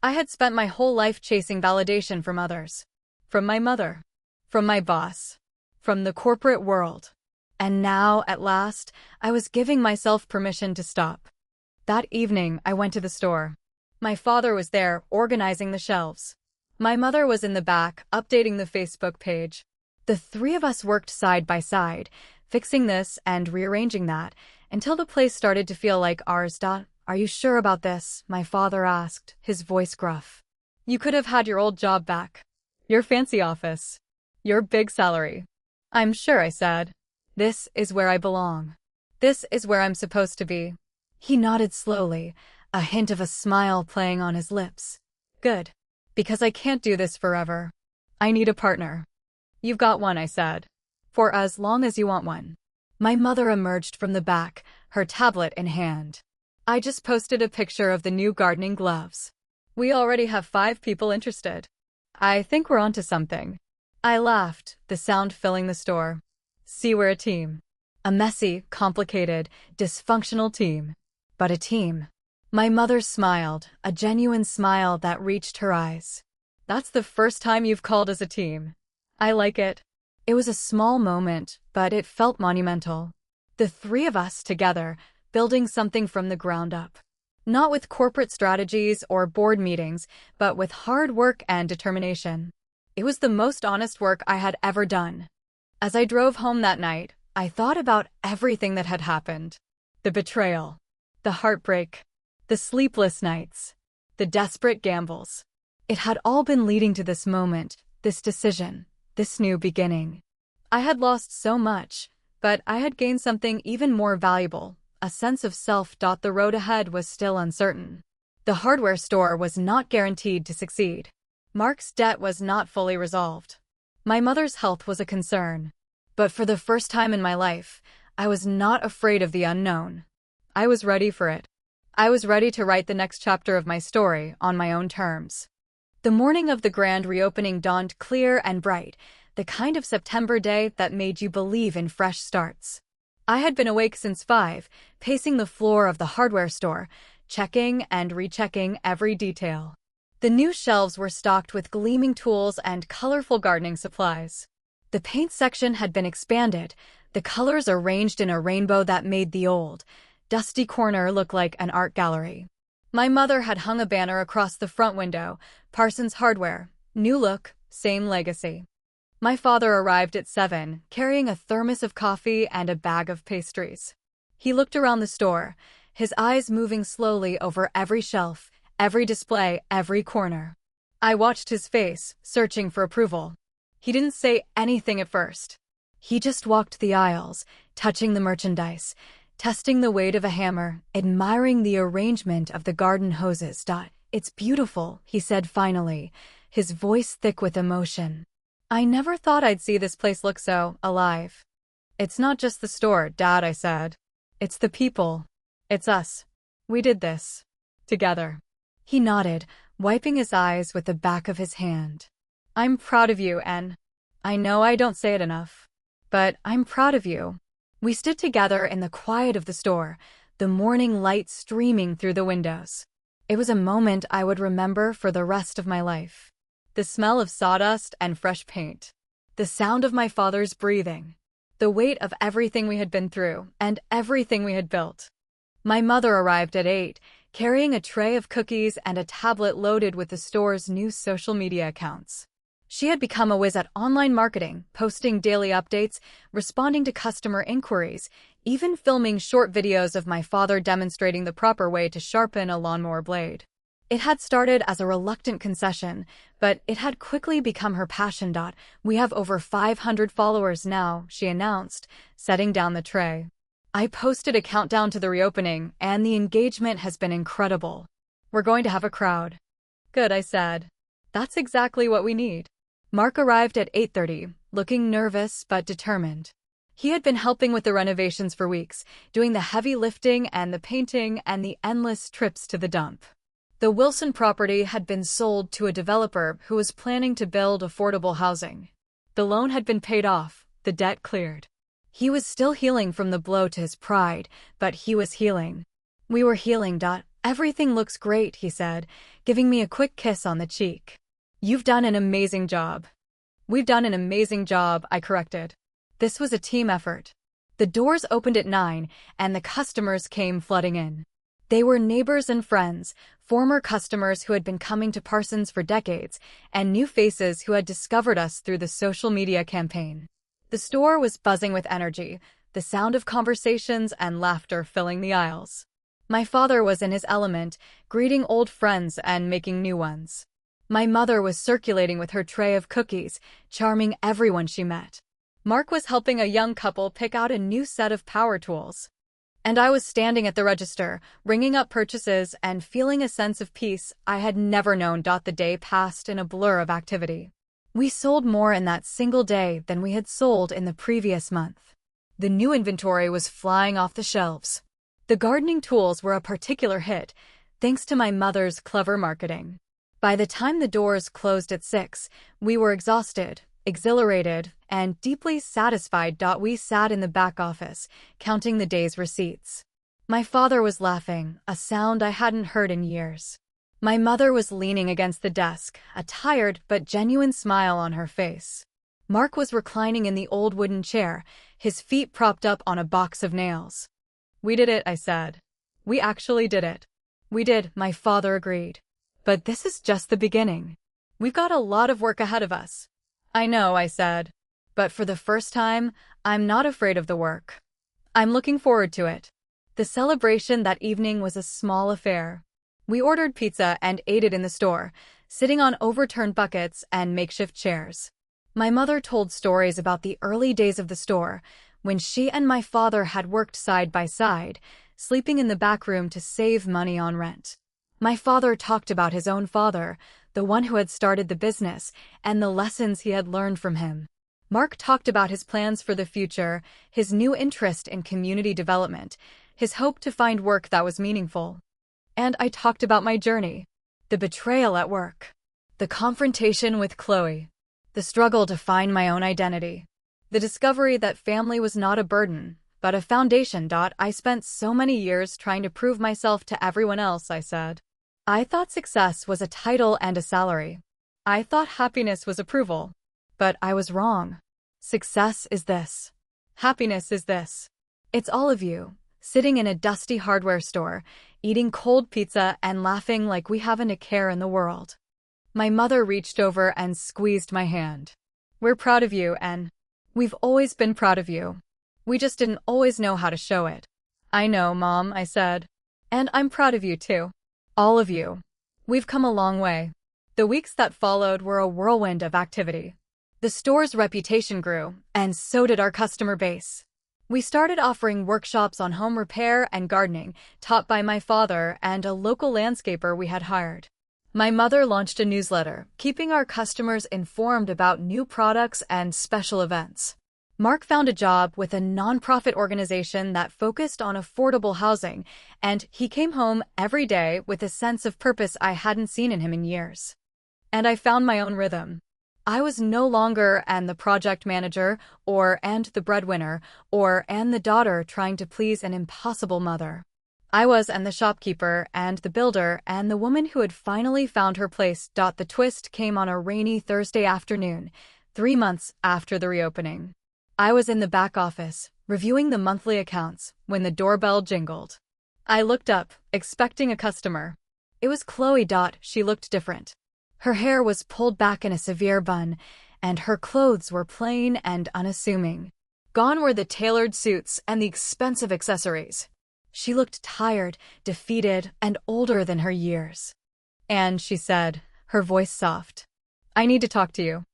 I had spent my whole life chasing validation from others. From my mother. From my boss. From the corporate world. And now, at last, I was giving myself permission to stop. That evening, I went to the store. My father was there, organizing the shelves. My mother was in the back, updating the Facebook page. The three of us worked side by side, fixing this and rearranging that, until the place started to feel like ours. "Are you sure about this?" my father asked, his voice gruff. "You could have had your old job back. Your fancy office. Your big salary." "I'm sure," I said. "This is where I belong. This is where I'm supposed to be." He nodded slowly, a hint of a smile playing on his lips. "Good. Because I can't do this forever. I need a partner." "You've got one," I said. "For as long as you want one." My mother emerged from the back, her tablet in hand. "I just posted a picture of the new gardening gloves. We already have 5 people interested. I think we're onto something." I laughed, the sound filling the store. "See, we're a team. A messy, complicated, dysfunctional team. But a team." My mother smiled, a genuine smile that reached her eyes. "That's the first time you've called us a team. I like it." It was a small moment, but it felt monumental. The three of us together, building something from the ground up. Not with corporate strategies or board meetings, but with hard work and determination. It was the most honest work I had ever done. As I drove home that night, I thought about everything that had happened. The betrayal. The heartbreak. The sleepless nights. The desperate gambles. It had all been leading to this moment, this decision, this new beginning. I had lost so much, but I had gained something even more valuable, a sense of self. The road ahead was still uncertain. The hardware store was not guaranteed to succeed. Mark's debt was not fully resolved. My mother's health was a concern. But for the first time in my life, I was not afraid of the unknown. I was ready for it. I was ready to write the next chapter of my story on my own terms. The morning of the grand reopening dawned clear and bright, the kind of September day that made you believe in fresh starts. I had been awake since 5, pacing the floor of the hardware store, checking and rechecking every detail. The new shelves were stocked with gleaming tools and colorful gardening supplies. The paint section had been expanded, the colors arranged in a rainbow that made the old, dusty corner look like an art gallery. My mother had hung a banner across the front window, "Parsons Hardware, new look, same legacy." My father arrived at 7, carrying a thermos of coffee and a bag of pastries. He looked around the store, his eyes moving slowly over every shelf, every display, every corner. I watched his face, searching for approval. He didn't say anything at first. He just walked the aisles, touching the merchandise, testing the weight of a hammer, admiring the arrangement of the garden hoses. It's beautiful, he said finally, his voice thick with emotion. I never thought I'd see this place look so alive. It's not just the store, Dad, I said. It's the people. It's us. We did this. Together. He nodded, wiping his eyes with the back of his hand. I'm proud of you, Anne. I know I don't say it enough. But I'm proud of you. We stood together in the quiet of the store, the morning light streaming through the windows. It was a moment I would remember for the rest of my life. The smell of sawdust and fresh paint. The sound of my father's breathing. The weight of everything we had been through and everything we had built. My mother arrived at 8, carrying a tray of cookies and a tablet loaded with the store's new social media accounts. She had become a whiz at online marketing, posting daily updates, responding to customer inquiries, even filming short videos of my father demonstrating the proper way to sharpen a lawnmower blade. It had started as a reluctant concession, but it had quickly become her passion. We have over 500 followers now, she announced, setting down the tray. I posted a countdown to the reopening, and the engagement has been incredible. We're going to have a crowd. Good, I said. That's exactly what we need. Mark arrived at 8:30, looking nervous but determined. He had been helping with the renovations for weeks, doing the heavy lifting and the painting and the endless trips to the dump. The Wilson property had been sold to a developer who was planning to build affordable housing. The loan had been paid off, the debt cleared. He was still healing from the blow to his pride, but he was healing. We were healing. Everything looks great, he said, giving me a quick kiss on the cheek. You've done an amazing job. We've done an amazing job, I corrected. This was a team effort. The doors opened at 9, and the customers came flooding in. They were neighbors and friends, former customers who had been coming to Parsons for decades, and new faces who had discovered us through the social media campaign. The store was buzzing with energy, the sound of conversations and laughter filling the aisles. My father was in his element, greeting old friends and making new ones. My mother was circulating with her tray of cookies, charming everyone she met. Mark was helping a young couple pick out a new set of power tools. And I was standing at the register, ringing up purchases and feeling a sense of peace I had never known. The day passed in a blur of activity. We sold more in that single day than we had sold in the previous month. The new inventory was flying off the shelves. The gardening tools were a particular hit, thanks to my mother's clever marketing. By the time the doors closed at 6, we were exhausted, exhilarated, and deeply satisfied. We sat in the back office, counting the day's receipts. My father was laughing, a sound I hadn't heard in years. My mother was leaning against the desk, a tired but genuine smile on her face. Mark was reclining in the old wooden chair, his feet propped up on a box of nails. We did it, I said. We actually did it. We did, my father agreed. But this is just the beginning. We've got a lot of work ahead of us. I know, I said. But for the first time, I'm not afraid of the work. I'm looking forward to it. The celebration that evening was a small affair. We ordered pizza and ate it in the store, sitting on overturned buckets and makeshift chairs. My mother told stories about the early days of the store, when she and my father had worked side by side, sleeping in the back room to save money on rent. My father talked about his own father, the one who had started the business, and the lessons he had learned from him. Mark talked about his plans for the future, his new interest in community development, his hope to find work that was meaningful. And I talked about my journey, the betrayal at work, the confrontation with Chloe, the struggle to find my own identity, the discovery that family was not a burden, but a foundation. I spent so many years trying to prove myself to everyone else, I said. I thought success was a title and a salary. I thought happiness was approval. But I was wrong. Success is this. Happiness is this. It's all of you, sitting in a dusty hardware store, eating cold pizza and laughing like we haven't a care in the world. My mother reached over and squeezed my hand. We're proud of you, Anne. We've always been proud of you. We just didn't always know how to show it. I know, Mom, I said. And I'm proud of you too. All of you. We've come a long way. The weeks that followed were a whirlwind of activity. The store's reputation grew, and so did our customer base. We started offering workshops on home repair and gardening, taught by my father and a local landscaper we had hired. My mother launched a newsletter, keeping our customers informed about new products and special events. Mark found a job with a nonprofit organization that focused on affordable housing, and he came home every day with a sense of purpose I hadn't seen in him in years. And I found my own rhythm. I was no longer the project manager, and the breadwinner, and the daughter trying to please an impossible mother. I was the shopkeeper and the builder and the woman who had finally found her place. The twist came on a rainy Thursday afternoon, 3 months after the reopening. I was in the back office, reviewing the monthly accounts, when the doorbell jingled. I looked up, expecting a customer. It was Chloe. She looked different. Her hair was pulled back in a severe bun, and her clothes were plain and unassuming. Gone were the tailored suits and the expensive accessories. She looked tired, defeated, and older than her years. "And," she said, her voice soft, "I need to talk to you."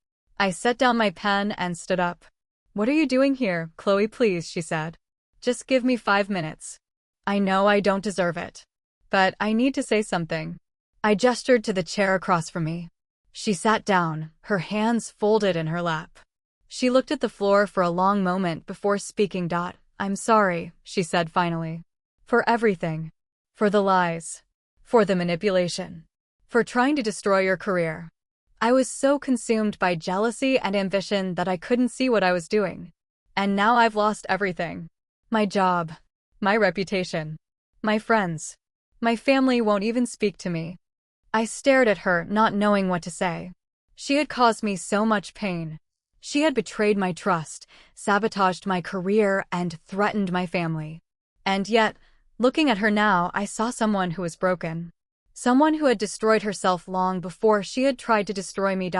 I set down my pen and stood up. "What are you doing here, Chloe, please?" she said. "Just give me 5 minutes. I know I don't deserve it, but I need to say something." I gestured to the chair across from me. She sat down, her hands folded in her lap. She looked at the floor for a long moment before speaking. "I'm sorry," she said finally. "For everything. For the lies. For the manipulation. For trying to destroy your career. I was so consumed by jealousy and ambition that I couldn't see what I was doing. And now I've lost everything. My job. My reputation. My friends. My family won't even speak to me." I stared at her, not knowing what to say. She had caused me so much pain. She had betrayed my trust, sabotaged my career, and threatened my family. And yet, looking at her now, I saw someone who was broken. Someone who had destroyed herself long before she had tried to destroy me.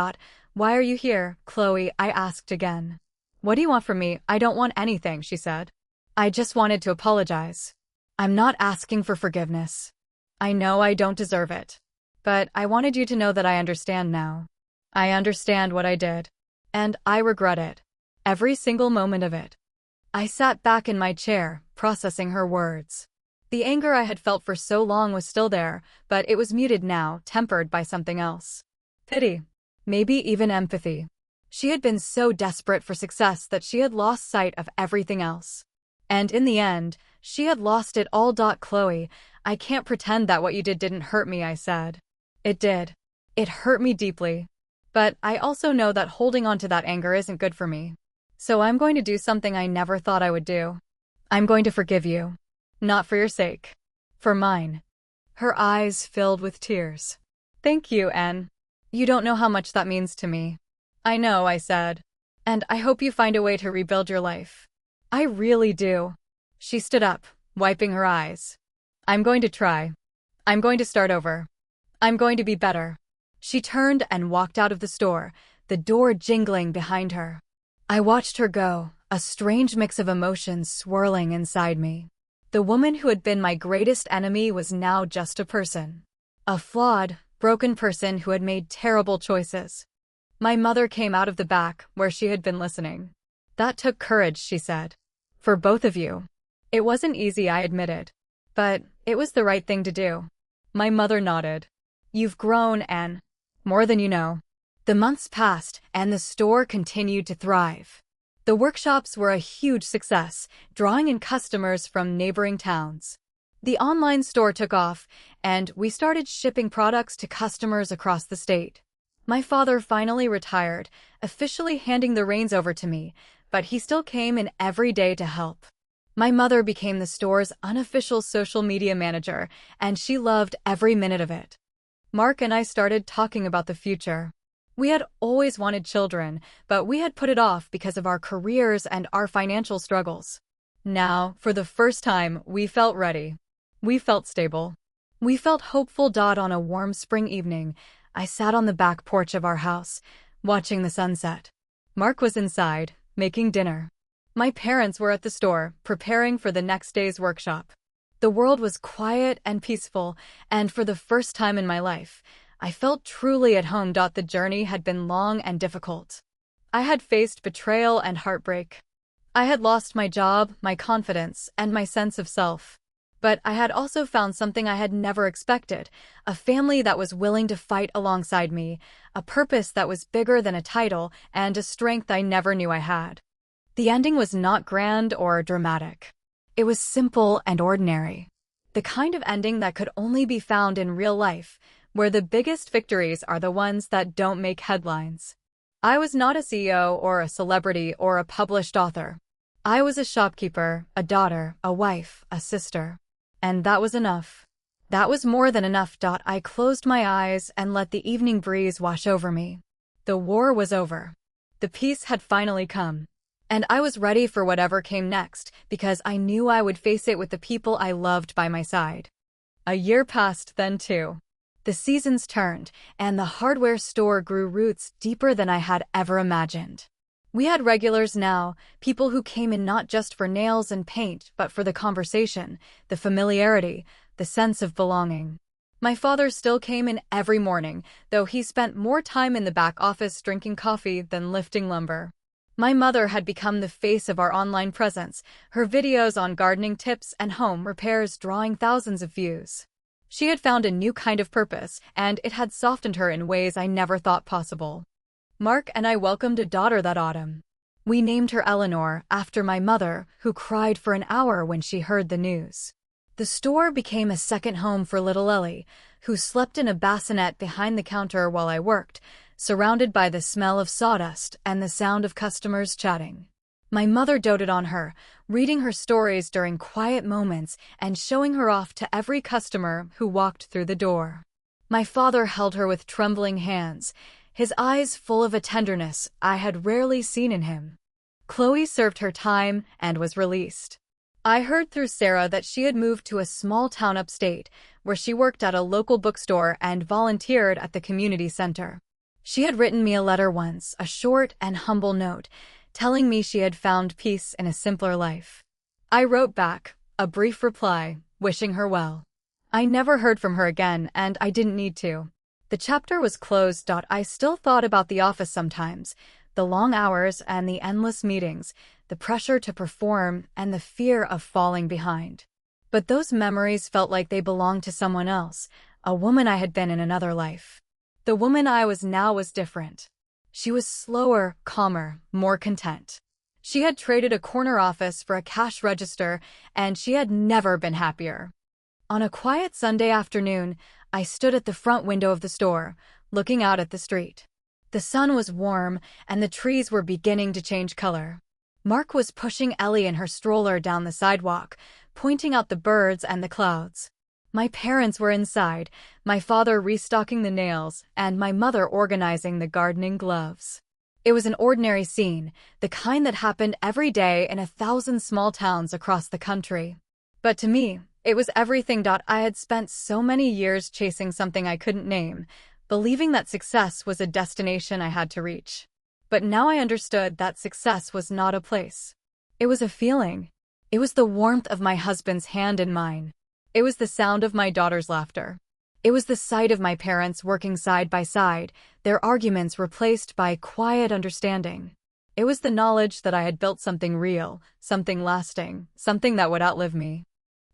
"Why are you here, Chloe?" I asked again. "What do you want from me?" "I don't want anything," she said. "I just wanted to apologize. I'm not asking for forgiveness. I know I don't deserve it. But I wanted you to know that I understand now. I understand what I did. And I regret it. Every single moment of it." I sat back in my chair, processing her words. The anger I had felt for so long was still there, but it was muted now, tempered by something else. Pity. Maybe even empathy. She had been so desperate for success that she had lost sight of everything else. And in the end, she had lost it all. "Chloe, I can't pretend that what you did didn't hurt me," I said. "It did. It hurt me deeply. But I also know that holding on to that anger isn't good for me. So I'm going to do something I never thought I would do. I'm going to forgive you. Not for your sake. For mine." Her eyes filled with tears. "Thank you, Anne. You don't know how much that means to me." "I know," I said. "And I hope you find a way to rebuild your life." "I really do." She stood up, wiping her eyes. "I'm going to try. I'm going to start over. I'm going to be better." She turned and walked out of the store, the door jingling behind her. I watched her go, a strange mix of emotions swirling inside me. The woman who had been my greatest enemy was now just a person. A flawed, broken person who had made terrible choices. My mother came out of the back, where she had been listening. "That took courage," she said. "For both of you." "It wasn't easy," I admitted. "But it was the right thing to do." My mother nodded. "You've grown, Anne. More than you know." The months passed, and the store continued to thrive. The workshops were a huge success, drawing in customers from neighboring towns. The online store took off, and we started shipping products to customers across the state. My father finally retired, officially handing the reins over to me, but he still came in every day to help. My mother became the store's unofficial social media manager, and she loved every minute of it. Mark and I started talking about the future. We had always wanted children, but we had put it off because of our careers and our financial struggles. Now, for the first time, we felt ready. We felt stable. We felt hopeful. On a warm spring evening, I sat on the back porch of our house, watching the sunset. Mark was inside, making dinner. My parents were at the store, preparing for the next day's workshop. The world was quiet and peaceful, and for the first time in my life, I felt truly at home. The journey had been long and difficult. I had faced betrayal and heartbreak. I had lost my job, my confidence, and my sense of self. But I had also found something I had never expected, a family that was willing to fight alongside me, a purpose that was bigger than a title, and a strength I never knew I had. The ending was not grand or dramatic. It was simple and ordinary. The kind of ending that could only be found in real life, where the biggest victories are the ones that don't make headlines. I was not a CEO or a celebrity or a published author. I was a shopkeeper, a daughter, a wife, a sister. And that was enough. That was more than enough. I closed my eyes and let the evening breeze wash over me. The war was over. The peace had finally come. And I was ready for whatever came next, because I knew I would face it with the people I loved by my side. A year passed then too. The seasons turned, and the hardware store grew roots deeper than I had ever imagined. We had regulars now, people who came in not just for nails and paint, but for the conversation, the familiarity, the sense of belonging. My father still came in every morning, though he spent more time in the back office drinking coffee than lifting lumber. My mother had become the face of our online presence, her videos on gardening tips and home repairs drawing thousands of views. She had found a new kind of purpose, and it had softened her in ways I never thought possible. Mark and I welcomed a daughter that autumn. We named her Eleanor, after my mother, who cried for an hour when she heard the news. The store became a second home for little Ellie, who slept in a bassinet behind the counter while I worked, surrounded by the smell of sawdust and the sound of customers chatting. My mother doted on her, reading her stories during quiet moments and showing her off to every customer who walked through the door. My father held her with trembling hands, his eyes full of a tenderness I had rarely seen in him. Chloe served her time and was released. I heard through Sarah that she had moved to a small town upstate, where she worked at a local bookstore and volunteered at the community center. She had written me a letter once, a short and humble note, telling me she had found peace in a simpler life. I wrote back, a brief reply, wishing her well. I never heard from her again, and I didn't need to. The chapter was closed. I still thought about the office sometimes, the long hours and the endless meetings, the pressure to perform and the fear of falling behind. But those memories felt like they belonged to someone else, a woman I had been in another life. The woman I was now was different. She was slower, calmer, more content. She had traded a corner office for a cash register, and she had never been happier. On a quiet Sunday afternoon, I stood at the front window of the store, looking out at the street. The sun was warm, and the trees were beginning to change color. Mark was pushing Ellie in her stroller down the sidewalk, pointing out the birds and the clouds. My parents were inside, my father restocking the nails, and my mother organizing the gardening gloves. It was an ordinary scene, the kind that happened every day in 1,000 small towns across the country. But to me, it was everything. I had spent so many years chasing something I couldn't name, believing that success was a destination I had to reach. But now I understood that success was not a place. It was a feeling. It was the warmth of my husband's hand in mine. It was the sound of my daughter's laughter. It was the sight of my parents working side by side, their arguments replaced by quiet understanding. It was the knowledge that I had built something real, something lasting, something that would outlive me.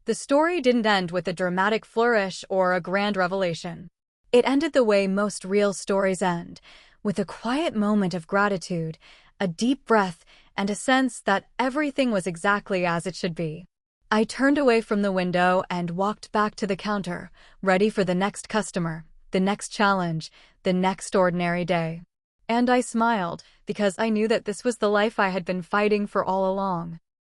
The story didn't end with a dramatic flourish or a grand revelation. It ended the way most real stories end, with a quiet moment of gratitude, a deep breath, and a sense that everything was exactly as it should be. I turned away from the window and walked back to the counter, ready for the next customer, the next challenge, the next ordinary day. And I smiled, because I knew that this was the life I had been fighting for all along.